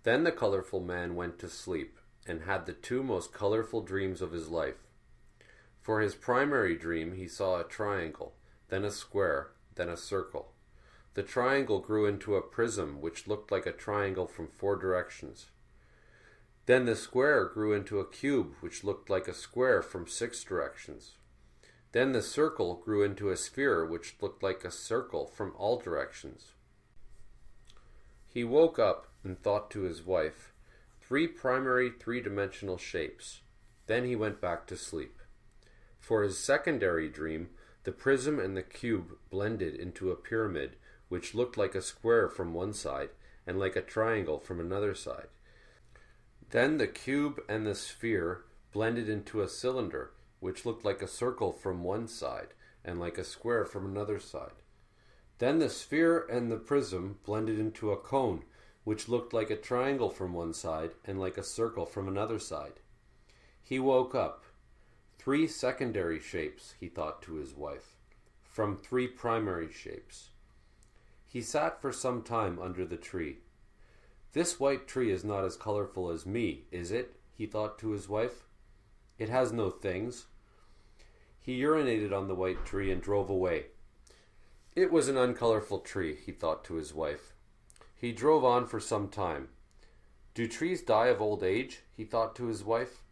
Then the colorful man went to sleep and had the 2 most colorful dreams of his life. For his primary dream, he saw a triangle, then a square, then a circle. The triangle grew into a prism which looked like a triangle from 4 directions. Then the square grew into a cube which looked like a square from 6 directions. Then the circle grew into a sphere which looked like a circle from all directions. He woke up and thought to his wife, 3 primary three-dimensional shapes. Then he went back to sleep. For his secondary dream, the prism and the cube blended into a pyramid which looked like a square from one side and like a triangle from another side. Then the cube and the sphere blended into a cylinder which looked like a circle from one side and like a square from another side. Then the sphere and the prism blended into a cone which looked like a triangle from one side and like a circle from another side. He woke up. 3 secondary shapes, he thought to his wife, from 3 primary shapes. He sat for some time under the tree. This white tree is not as colorful as me, is it? He thought to his wife. It has no things. He urinated on the white tree and drove away. It was an uncolorful tree, he thought to his wife. He drove on for some time. Do trees die of old age? He thought to his wife.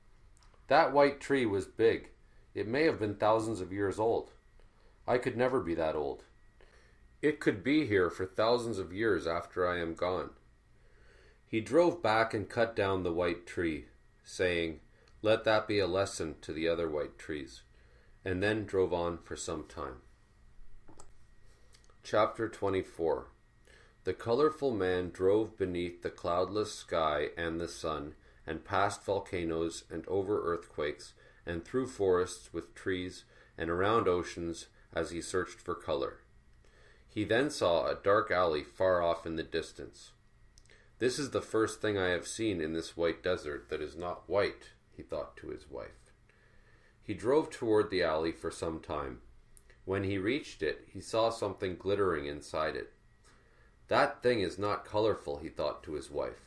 That white tree was big. It may have been thousands of years old. I could never be that old. It could be here for thousands of years after I am gone. He drove back and cut down the white tree, saying, "Let that be a lesson to the other white trees," and then drove on for some time. Chapter 24. The colorful man drove beneath the cloudless sky and the sun, and past volcanoes and over earthquakes, and through forests with trees, and around oceans as he searched for color. He then saw a dark alley far off in the distance. This is the first thing I have seen in this white desert that is not white, he thought to his wife. He drove toward the alley for some time. When he reached it, he saw something glittering inside it. That thing is not colorful, he thought to his wife,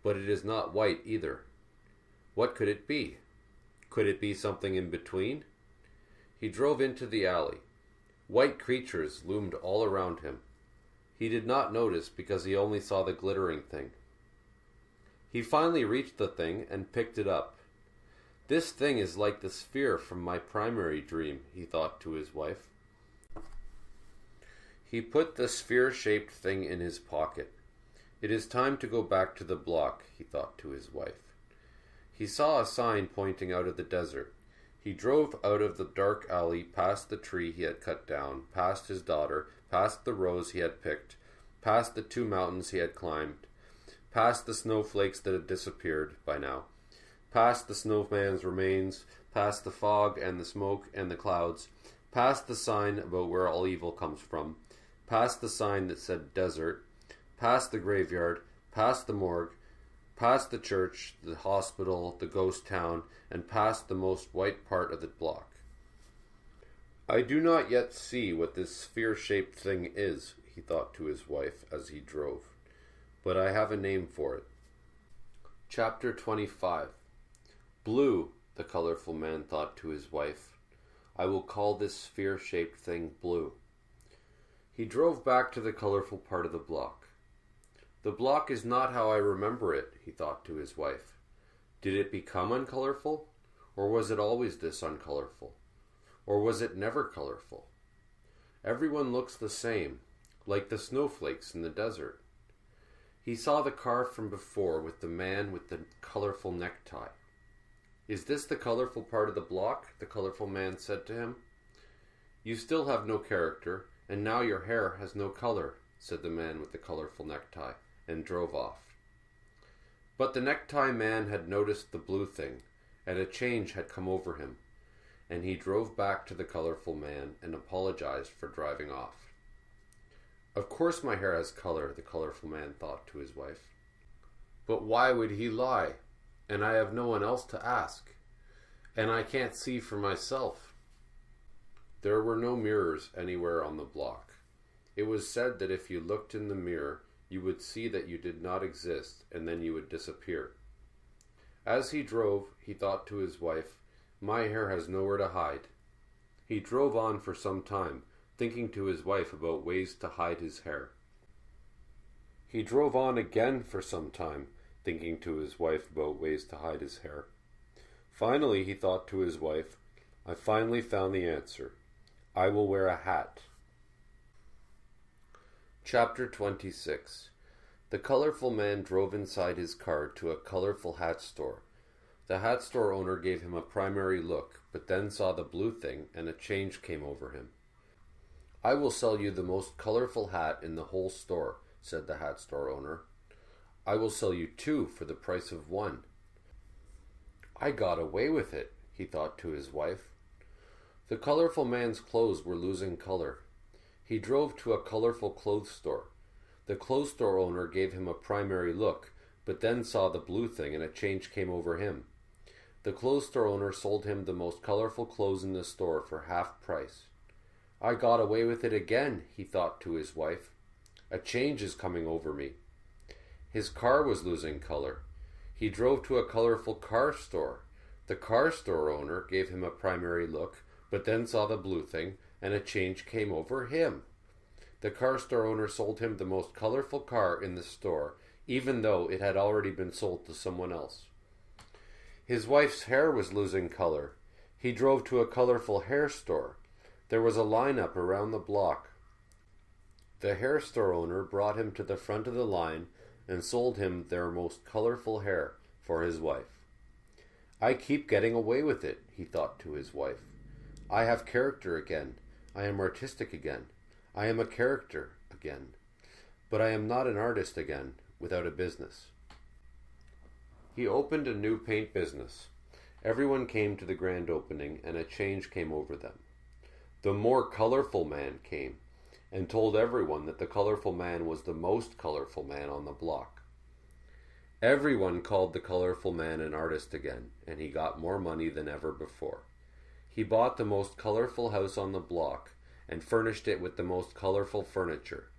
but it is not white either. What could it be? Could it be something in between? He drove into the alley. White creatures loomed all around him. He did not notice because he only saw the glittering thing. He finally reached the thing and picked it up. This thing is like the sphere from my primary dream, he thought to his wife. He put the sphere-shaped thing in his pocket. It is time to go back to the block, he thought to his wife. He saw a sign pointing out of the desert. He drove out of the dark alley, past the tree he had cut down, past his daughter, past the rose he had picked, past the 2 mountains he had climbed, past the snowflakes that had disappeared by now, past the snowman's remains, past the fog and the smoke and the clouds, past the sign about where all evil comes from, past the sign that said desert, past the graveyard, past the morgue, past the church, the hospital, the ghost town, and past the most white part of the block. I do not yet see what this sphere-shaped thing is, he thought to his wife as he drove, but I have a name for it. Chapter 25. Blue, the colorful man thought to his wife. I will call this sphere-shaped thing blue. He drove back to the colorful part of the block. The block is not how I remember it, he thought to his wife. Did it become uncolorful? Or was it always this uncolorful? Or was it never colorful? Everyone looks the same, like the snowflakes in the desert. He saw the car from before with the man with the colorful necktie. Is this the colorful part of the block? The colorful man said to him. You still have no character, and now your hair has no color, said the man with the colorful necktie, and drove off. But the necktie man had noticed the blue thing, and a change had come over him, and he drove back to the colorful man and apologized for driving off. Of course my hair has color, the colorful man thought to his wife. But why would he lie? And I have no one else to ask, and I can't see for myself. There were no mirrors anywhere on the block. It was said that if you looked in the mirror, you would see that you did not exist, and then you would disappear. As he drove, he thought to his wife, my hair has nowhere to hide. He drove on for some time, thinking to his wife about ways to hide his hair. He drove on again for some time, thinking to his wife about ways to hide his hair. Finally, he thought to his wife, I finally found the answer. I will wear a hat. Chapter 26. The colorful man drove inside his car to a colorful hat store. The hat store owner gave him a primary look, but then saw the blue thing, and a change came over him. "I will sell you the most colorful hat in the whole store," said the hat store owner. "I will sell you two for the price of one." "I got away with it," he thought to his wife. The colorful man's clothes were losing color. He drove to a colorful clothes store. The clothes store owner gave him a primary look, but then saw the blue thing, and a change came over him. The clothes store owner sold him the most colorful clothes in the store for half price. "I got away with it again," he thought to his wife. "A change is coming over me." His car was losing color. He drove to a colorful car store. The car store owner gave him a primary look, but then saw the blue thing, and a change came over him. The car store owner sold him the most colorful car in the store, even though it had already been sold to someone else. His wife's hair was losing color. He drove to a colorful hair store. There was a lineup around the block. The hair store owner brought him to the front of the line and sold him their most colorful hair for his wife. "I keep getting away with it," he thought to his wife. "I have character again. I am artistic again. I am a character again. But I am not an artist again, without a business." He opened a new paint business. Everyone came to the grand opening, and a change came over them. The more colorful man came, and told everyone that the colorful man was the most colorful man on the block. Everyone called the colorful man an artist again, and he got more money than ever before. He bought the most colorful house on the block, and furnished it with the most colorful furniture.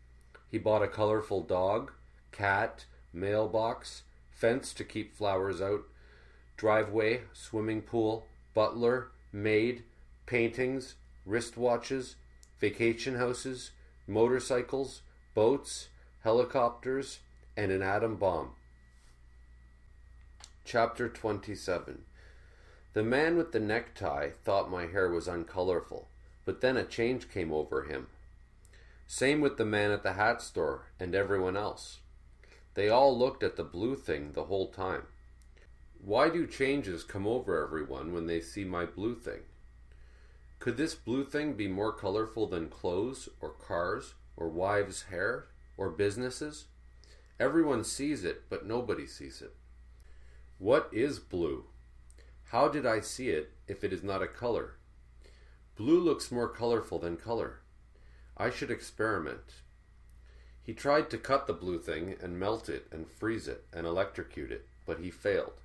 He bought a colorful dog, cat, mailbox, fence to keep flowers out, driveway, swimming pool, butler, maid, paintings, wristwatches, vacation houses, motorcycles, boats, helicopters, and an atom bomb. Chapter 27. The man with the necktie thought my hair was uncolorful, but then a change came over him. Same with the man at the hat store and everyone else. They all looked at the blue thing the whole time. Why do changes come over everyone when they see my blue thing? Could this blue thing be more colorful than clothes, or cars, or wives' hair, or businesses? Everyone sees it, but nobody sees it. What is blue? How did I see it if it is not a color? Blue looks more colorful than color. I should experiment. He tried to cut the blue thing and melt it and freeze it and electrocute it, but he failed.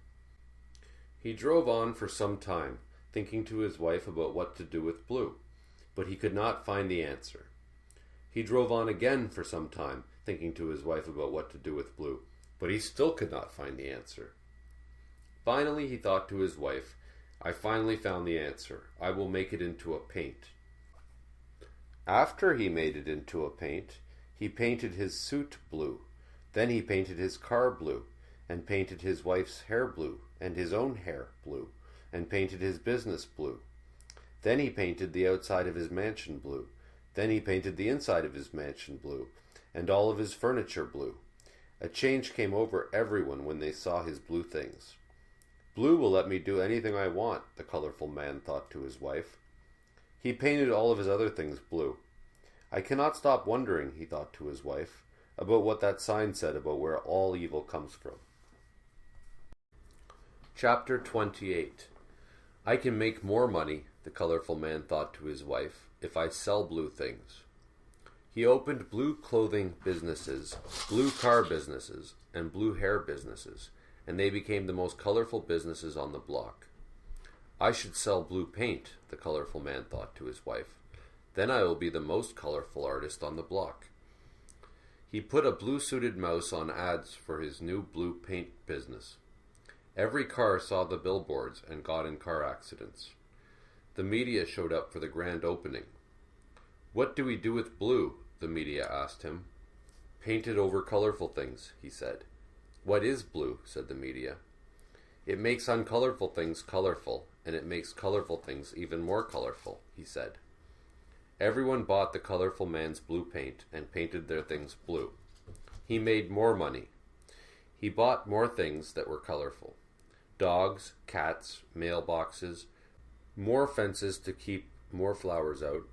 He drove on for some time, thinking to his wife about what to do with blue, but he could not find the answer. He drove on again for some time, thinking to his wife about what to do with blue, but he still could not find the answer. Finally, he thought to his wife, "I finally found the answer. I will make it into a paint." After he made it into a paint, he painted his suit blue. Then he painted his car blue, and painted his wife's hair blue, and his own hair blue, and painted his business blue. Then he painted the outside of his mansion blue. Then he painted the inside of his mansion blue, and all of his furniture blue. A change came over everyone when they saw his blue things. "Blue will let me do anything I want," the colorful man thought to his wife. He painted all of his other things blue. "I cannot stop wondering," he thought to his wife, "about what that sign said about where all evil comes from." Chapter 28. I can make more money, the colorful man thought to his wife, if I sell blue things. He opened blue clothing businesses, blue car businesses, and blue hair businesses, and they became the most colorful businesses on the block. I should sell blue paint, the colorful man thought to his wife. Then I will be the most colorful artist on the block. He put a blue-suited mouse on ads for his new blue paint business. Every car saw the billboards and got in car accidents. The media showed up for the grand opening. "What do we do with blue?" the media asked him. "Paint it over colorful things," he said. "What is blue?" said the media. "It makes uncolorful things colorful, and it makes colorful things even more colorful," he said. Everyone bought the colorful man's blue paint and painted their things blue. He made more money. He bought more things that were colorful. Dogs, cats, mailboxes, more fences to keep more flowers out,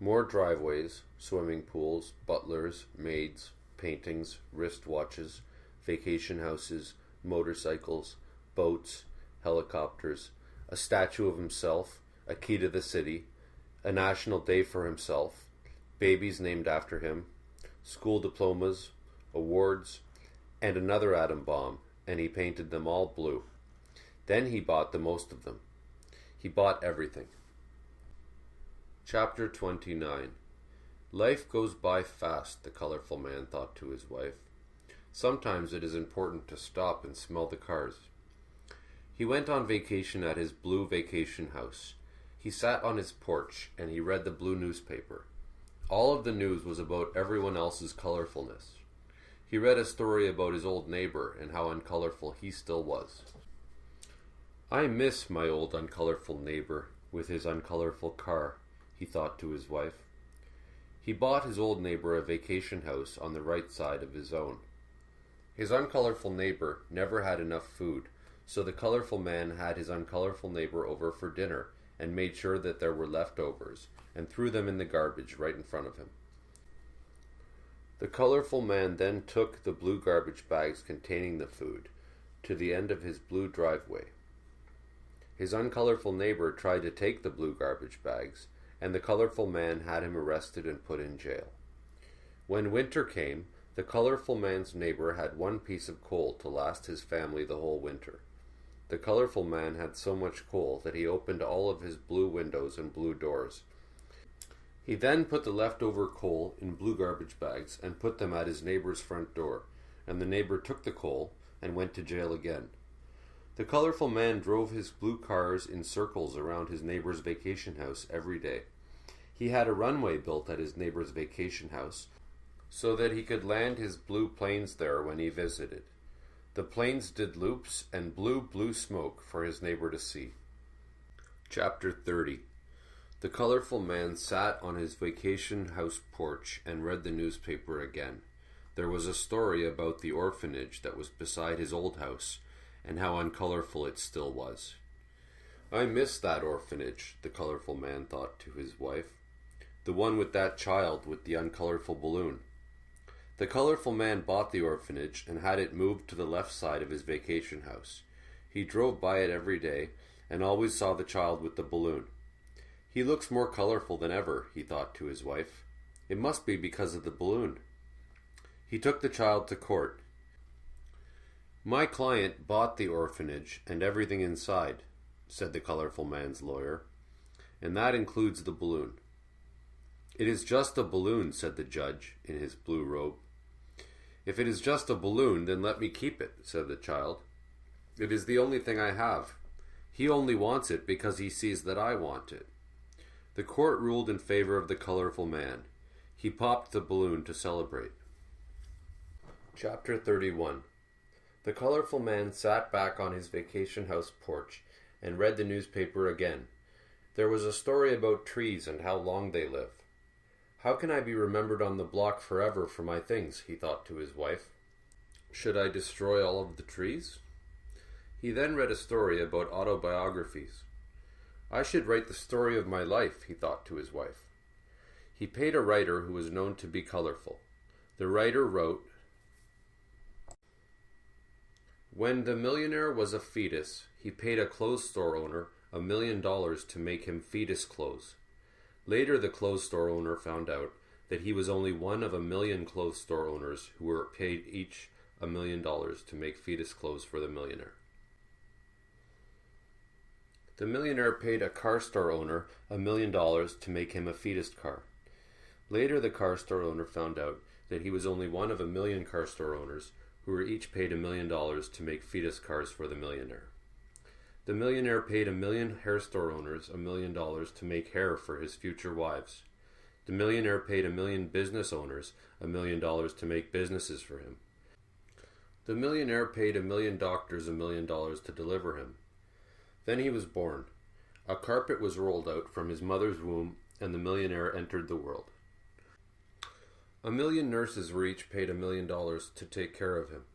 more driveways, swimming pools, butlers, maids, paintings, wristwatches, vacation houses, motorcycles, boats, helicopters, a statue of himself, a key to the city, a national day for himself, babies named after him, school diplomas, awards, and another atom bomb, and he painted them all blue. Then he bought the most of them. He bought everything. Chapter 29. Life goes by fast, the colorful man thought to his wife. Sometimes it is important to stop and smell the cars. He went on vacation at his blue vacation house. He sat on his porch and he read the blue newspaper. All of the news was about everyone else's colorfulness. He read a story about his old neighbor and how uncolorful he still was. I miss my old uncolorful neighbor with his uncolorful car, he thought to his wife. He bought his old neighbor a vacation house on the right side of his own. His uncolorful neighbor never had enough food, so the colorful man had his uncolorful neighbor over for dinner and made sure that there were leftovers and threw them in the garbage right in front of him. The colorful man then took the blue garbage bags containing the food to the end of his blue driveway. His uncolorful neighbor tried to take the blue garbage bags, and the colorful man had him arrested and put in jail. When winter came, the colorful man's neighbor had one piece of coal to last his family the whole winter. The colorful man had so much coal that he opened all of his blue windows and blue doors. He then put the leftover coal in blue garbage bags and put them at his neighbor's front door, and the neighbor took the coal and went to jail again. The colorful man drove his blue cars in circles around his neighbor's vacation house every day. He had a runway built at his neighbor's vacation house so that he could land his blue planes there when he visited. The planes did loops and blew blue smoke for his neighbor to see. Chapter 30. The colorful man sat on his vacation house porch and read the newspaper again. There was a story about the orphanage that was beside his old house, and how uncolorful it still was. I miss that orphanage, the colorful man thought to his wife. The one with that child with the uncolorful balloon. The colorful man bought the orphanage and had it moved to the left side of his vacation house. He drove by it every day and always saw the child with the balloon. He looks more colorful than ever, he thought to his wife. It must be because of the balloon. He took the child to court. My client bought the orphanage and everything inside, said the colorful man's lawyer, and that includes the balloon. It is just a balloon, said the judge in his blue robe. If it is just a balloon, then let me keep it, said the child. It is the only thing I have. He only wants it because he sees that I want it. The court ruled in favor of the colorful man. He popped the balloon to celebrate. Chapter 31. The colorful man sat back on his vacation house porch and read the newspaper again. There was a story about trees and how long they live. How can I be remembered on the block forever for my things, he thought to his wife. Should I destroy all of the trees? He then read a story about autobiographies. I should write the story of my life, he thought to his wife. He paid a writer who was known to be colorful. The writer wrote, When the millionaire was a fetus, he paid a clothes store owner $1 million to make him fetus clothes. Later, the clothes store owner found out that he was only one of 1 million clothes store owners who were paid each $1 million to make fetus clothes for the millionaire. The millionaire paid a car store owner $1 million to make him a fetus car. Later, the car store owner found out that he was only one of 1 million car store owners who were each paid $1 million to make fetus cars for the millionaire. The millionaire paid 1 million hair store owners $1 million to make hair for his future wives. The millionaire paid 1 million business owners $1 million to make businesses for him. The millionaire paid 1 million doctors $1 million to deliver him. Then he was born. A carpet was rolled out from his mother's womb, and the millionaire entered the world. A million nurses were each paid $1,000,000 to take care of him.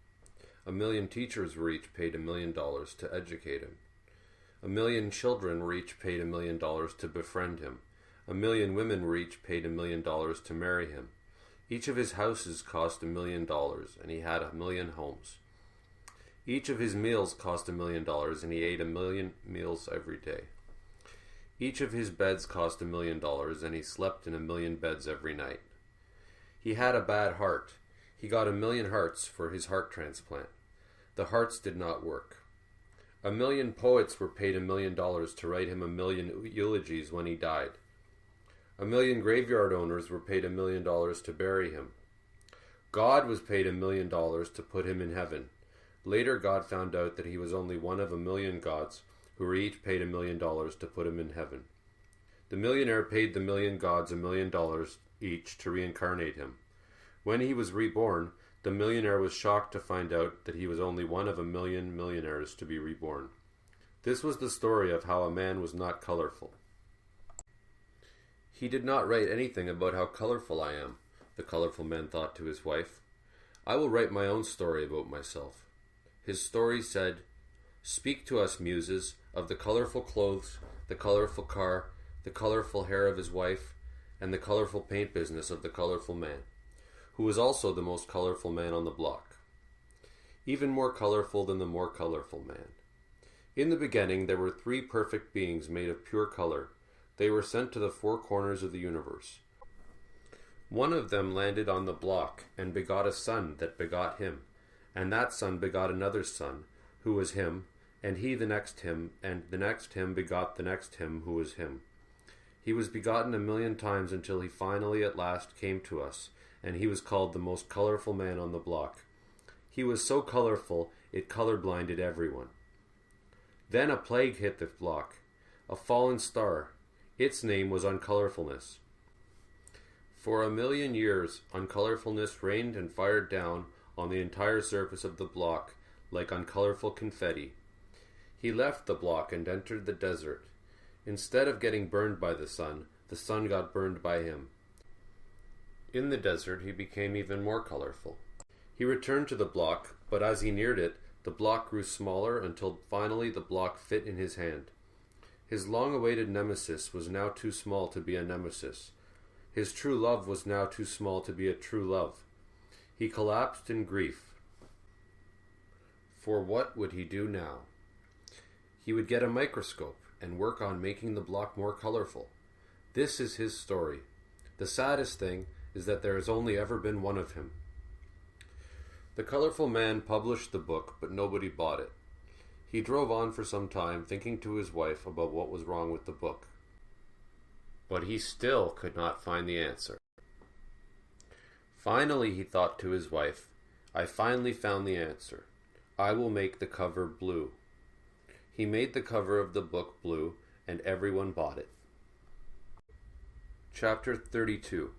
1,000,000 teachers were each paid $1,000,000 to educate him. 1,000,000 children were each paid $1,000,000 to befriend him. 1,000,000 women were each paid $1,000,000 to marry him. Each of his houses cost $1,000,000, and he had 1,000,000 homes. Each of his meals cost $1,000,000, and he ate 1,000,000 meals every day. Each of his beds cost $1,000,000, and he slept in 1,000,000 beds every night. He had a bad heart. He got 1,000,000 hearts for his heart transplant. The hearts did not work. 1,000,000 poets were paid $1,000,000 to write him 1,000,000 eulogies when he died. 1,000,000 graveyard owners were paid $1,000,000 to bury him. God was paid $1,000,000 to put him in heaven. Later, God found out that he was only one of 1,000,000 gods who were each paid $1,000,000 to put him in heaven. The millionaire paid the 1,000,000 gods $1,000,000 each to reincarnate him. When he was reborn, the millionaire was shocked to find out that he was only one of 1,000,000 millionaires to be reborn. This was the story of how a man was not colorful. He did not write anything about how colorful I am, the colorful man thought to his wife. I will write my own story about myself. His story said, "Speak to us, muses, of the colorful clothes, the colorful car, the colorful hair of his wife, and the colorful paint business of the colorful man, who was also the most colorful man on the block. Even more colorful than the more colorful man. In the beginning there were 3 perfect beings made of pure color. They were sent to the 4 corners of the universe. One of them landed on the block and begot a son that begot him, and that son begot another son, who was him, and he the next him, and the next him begot the next him, who was him. He was begotten 1,000,000 times until he finally at last came to us, and he was called the most colorful man on the block. He was so colorful, it color-blinded everyone. Then a plague hit the block, a fallen star. Its name was uncolorfulness. For 1,000,000 years, uncolorfulness rained and fired down on the entire surface of the block like uncolorful confetti. He left the block and entered the desert. Instead of getting burned by the sun got burned by him. In the desert, he became even more colorful. He returned to the block, but as he neared it, the block grew smaller until finally the block fit in his hand. His long-awaited nemesis was now too small to be a nemesis. His true love was now too small to be a true love. He collapsed in grief. For what would he do now? He would get a microscope and work on making the block more colorful. This is his story. The saddest thing is that there has only ever been one of him. The colorful man published the book, but nobody bought it. He drove on for some time, thinking to his wife about what was wrong with the book. But he still could not find the answer. Finally, he thought to his wife, I finally found the answer. I will make the cover blue. He made the cover of the book blue, and everyone bought it. Chapter 32.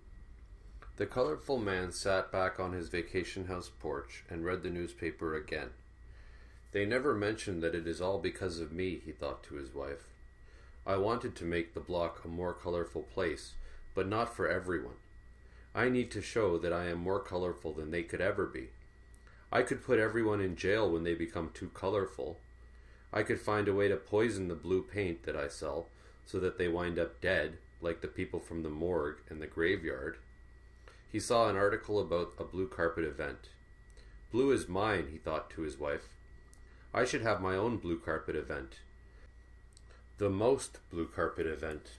The colorful man sat back on his vacation house porch and read the newspaper again. They never mentioned that it is all because of me, he thought to his wife. I wanted to make the block a more colorful place, but not for everyone. I need to show that I am more colorful than they could ever be. I could put everyone in jail when they become too colorful. I could find a way to poison the blue paint that I sell so that they wind up dead, like the people from the morgue and the graveyard. He saw an article about a blue carpet event. Blue is mine, he thought to his wife. I should have my own blue carpet event. The most blue carpet event.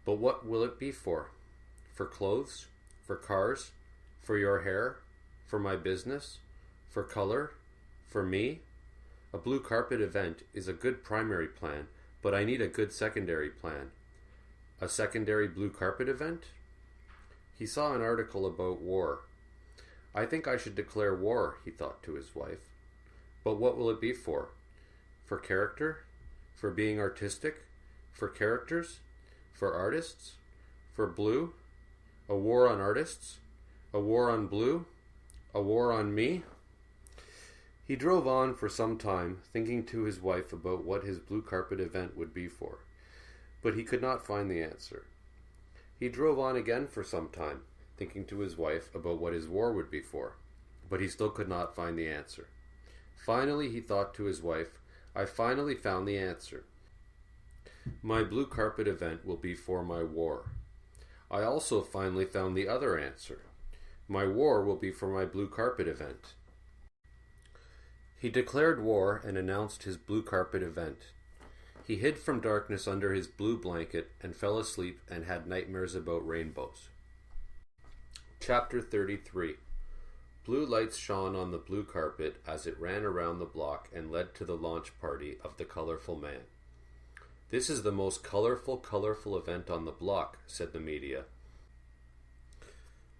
But what will it be for? For clothes? For cars? For your hair? For my business? For color? For me? A blue carpet event is a good primary plan, but I need a good secondary plan. A secondary blue carpet event? He saw an article about war. I think I should declare war, he thought to his wife. But what will it be for? For character? For being artistic? For characters? For artists? For blue? A war on artists? A war on blue? A war on me? He drove on for some time, thinking to his wife about what his blue carpet event would be for. But he could not find the answer. He drove on again for some time, thinking to his wife about what his war would be for, but he still could not find the answer. Finally, he thought to his wife, I finally found the answer. My blue carpet event will be for my war. I also finally found the other answer. My war will be for my blue carpet event. He declared war and announced his blue carpet event. He hid from darkness under his blue blanket and fell asleep and had nightmares about rainbows. Chapter 33. Blue lights shone on the blue carpet as it ran around the block and led to the launch party of the colorful man. This is the most colorful event on the block, said the media.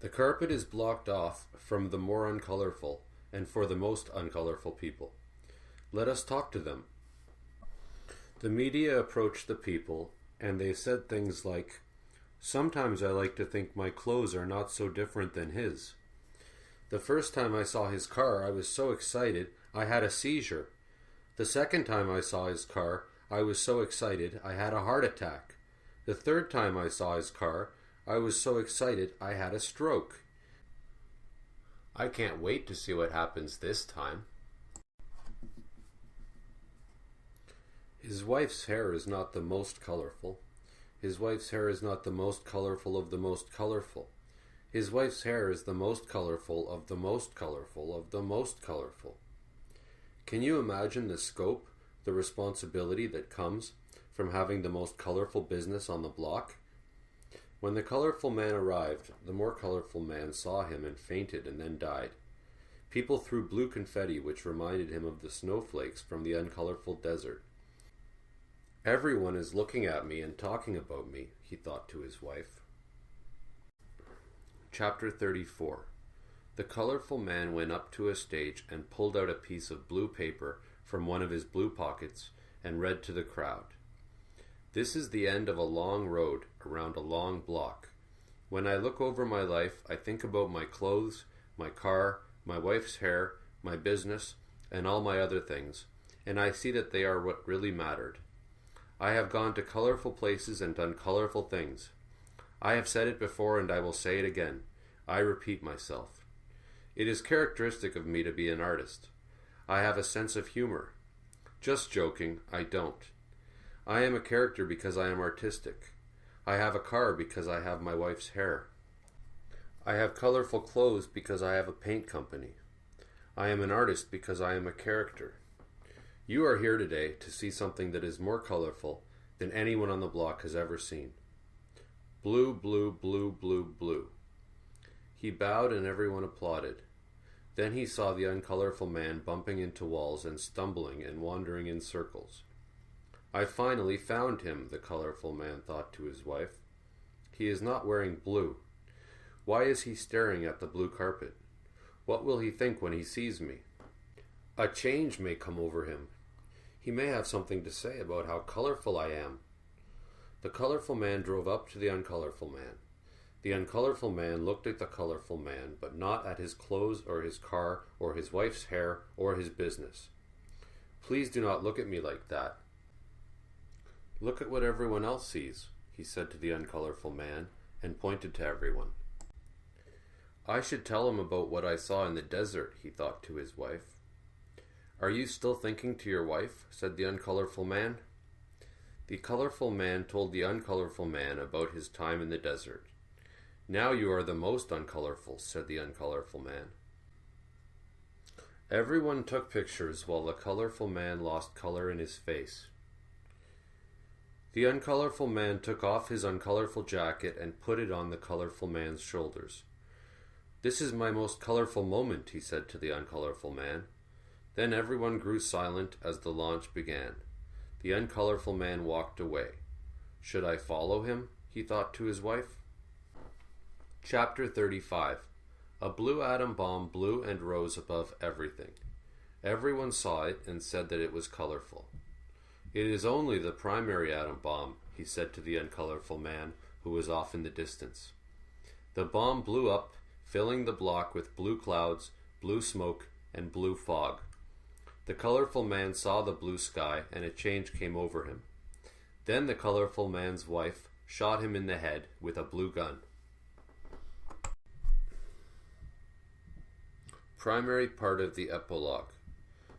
The carpet is blocked off from the more uncolorful and for the most uncolorful people. Let us talk to them. The media approached the people, and they said things like, Sometimes I like to think my clothes are not so different than his. The first time I saw his car, I was so excited, I had a seizure. The second time I saw his car, I was so excited, I had a heart attack. The third time I saw his car, I was so excited, I had a stroke. I can't wait to see what happens this time. His wife's hair is not the most colorful. His wife's hair is not the most colorful of the most colorful. His wife's hair is the most colorful of the most colorful of the most colorful. Can you imagine the scope, the responsibility that comes from having the most colorful business on the block? When the colorful man arrived, the more colorful man saw him and fainted and then died. People threw blue confetti which reminded him of the snowflakes from the uncolorful desert. Everyone is looking at me and talking about me, he thought to his wife. Chapter 34. The colorful man went up to a stage and pulled out a piece of blue paper from one of his blue pockets and read to the crowd. This is the end of a long road around a long block. When I look over my life, I think about my clothes, my car, my wife's hair, my business, and all my other things, and I see that they are what really mattered. I have gone to colorful places and done colorful things. I have said it before and I will say it again. I repeat myself. It is characteristic of me to be an artist. I have a sense of humor. Just joking, I don't. I am a character because I am artistic. I have a car because I have my wife's hair. I have colorful clothes because I have a paint company. I am an artist because I am a character. You are here today to see something that is more colorful than anyone on the block has ever seen. Blue, blue, blue, blue, blue. He bowed and everyone applauded. Then he saw the uncolorful man bumping into walls and stumbling and wandering in circles. I finally found him, the colorful man thought to his wife. He is not wearing blue. Why is he staring at the blue carpet? What will he think when he sees me? A change may come over him. He may have something to say about how colorful I am. The colorful man drove up to the uncolorful man. The uncolorful man looked at the colorful man, but not at his clothes or his car or his wife's hair or his business. Please do not look at me like that. Look at what everyone else sees, he said to the uncolorful man, and pointed to everyone. I should tell him about what I saw in the desert, he thought to his wife. Are you still thinking to your wife? Said the uncolorful man. The colorful man told the uncolorful man about his time in the desert. Now you are the most uncolorful, said the uncolorful man. Everyone took pictures while the colorful man lost color in his face. The uncolorful man took off his uncolorful jacket and put it on the colorful man's shoulders. This is my most colorful moment, he said to the uncolorful man. Then everyone grew silent as the launch began. The uncolorful man walked away. Should I follow him? He thought to his wife. Chapter 35. A blue atom bomb blew and rose above everything. Everyone saw it and said that it was colorful. It is only the primary atom bomb, he said to the uncolorful man, who was off in the distance. The bomb blew up, filling the block with blue clouds, blue smoke, and blue fog. The colorful man saw the blue sky, and a change came over him. Then the colorful man's wife shot him in the head with a blue gun. Primary part of the epilogue.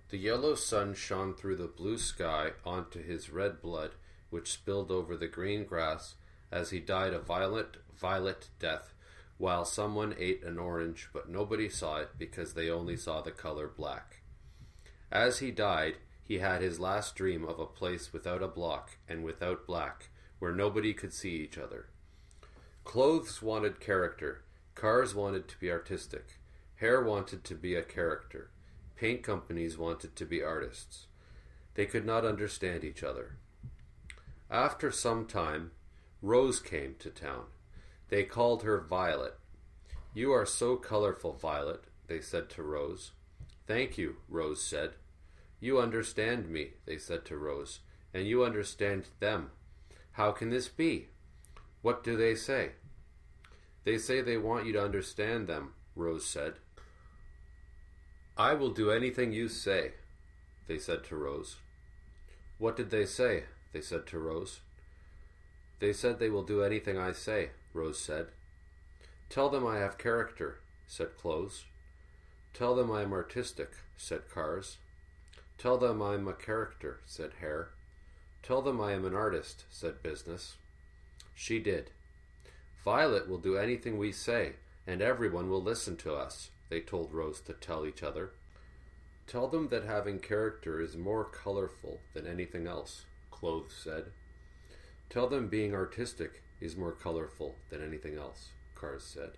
The yellow sun shone through the blue sky onto his red blood, which spilled over the green grass as he died a violet death, while someone ate an orange, but nobody saw it because they only saw the color black. As he died, he had his last dream of a place without a block and without black, where nobody could see each other. Clothes wanted character, cars wanted to be artistic, hair wanted to be a character, paint companies wanted to be artists. They could not understand each other. After some time, Rose came to town. They called her Violet. "You are so colorful, Violet," they said to Rose. "Thank you," Rose said. "You understand me," they said to Rose, "and you understand them. How can this be?" "What do they say?" "They say they want you to understand them," Rose said. "I will do anything you say," they said to Rose. "What did they say?" they said to Rose. "They said they will do anything I say," Rose said. "Tell them I have character," said Clothes. "Tell them I am artistic," said Cars. "Tell them I am a character," said Hair. "Tell them I am an artist," said Business. She did. "Violet will do anything we say, and everyone will listen to us," they told Rose to tell each other. "Tell them that having character is more colorful than anything else," Clothes said. "Tell them being artistic is more colorful than anything else," Cars said.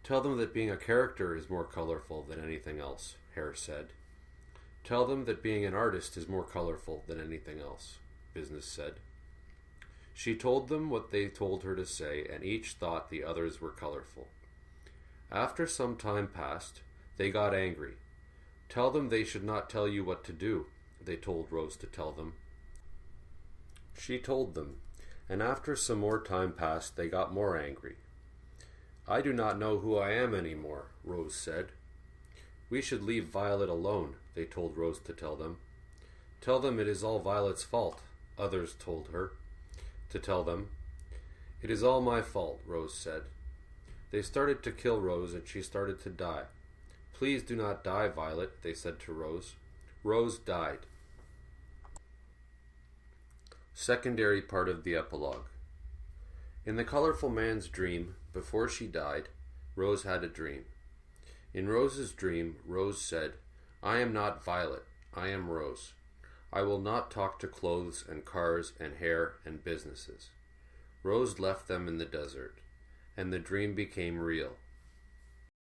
"Tell them that being a character is more colorful than anything else," Hair said. "Tell them that being an artist is more colorful than anything else," Business said. She told them what they told her to say, and each thought the others were colorful. After some time passed, they got angry. "Tell them they should not tell you what to do," they told Rose to tell them. She told them, and after some more time passed, they got more angry. "I do not know who I am anymore," Rose said. "We should leave Violet alone," they told Rose to tell them. "Tell them it is all Violet's fault," others told her to tell them. "It is all my fault," Rose said. They started to kill Rose, and she started to die. "Please do not die, Violet," they said to Rose. Rose died. Secondary part of the epilogue. In the colorful man's dream, before she died, Rose had a dream. In Rose's dream, Rose said, "I am not Violet, I am Rose. I will not talk to clothes and cars and hair and businesses." Rose left them in the desert, and the dream became real.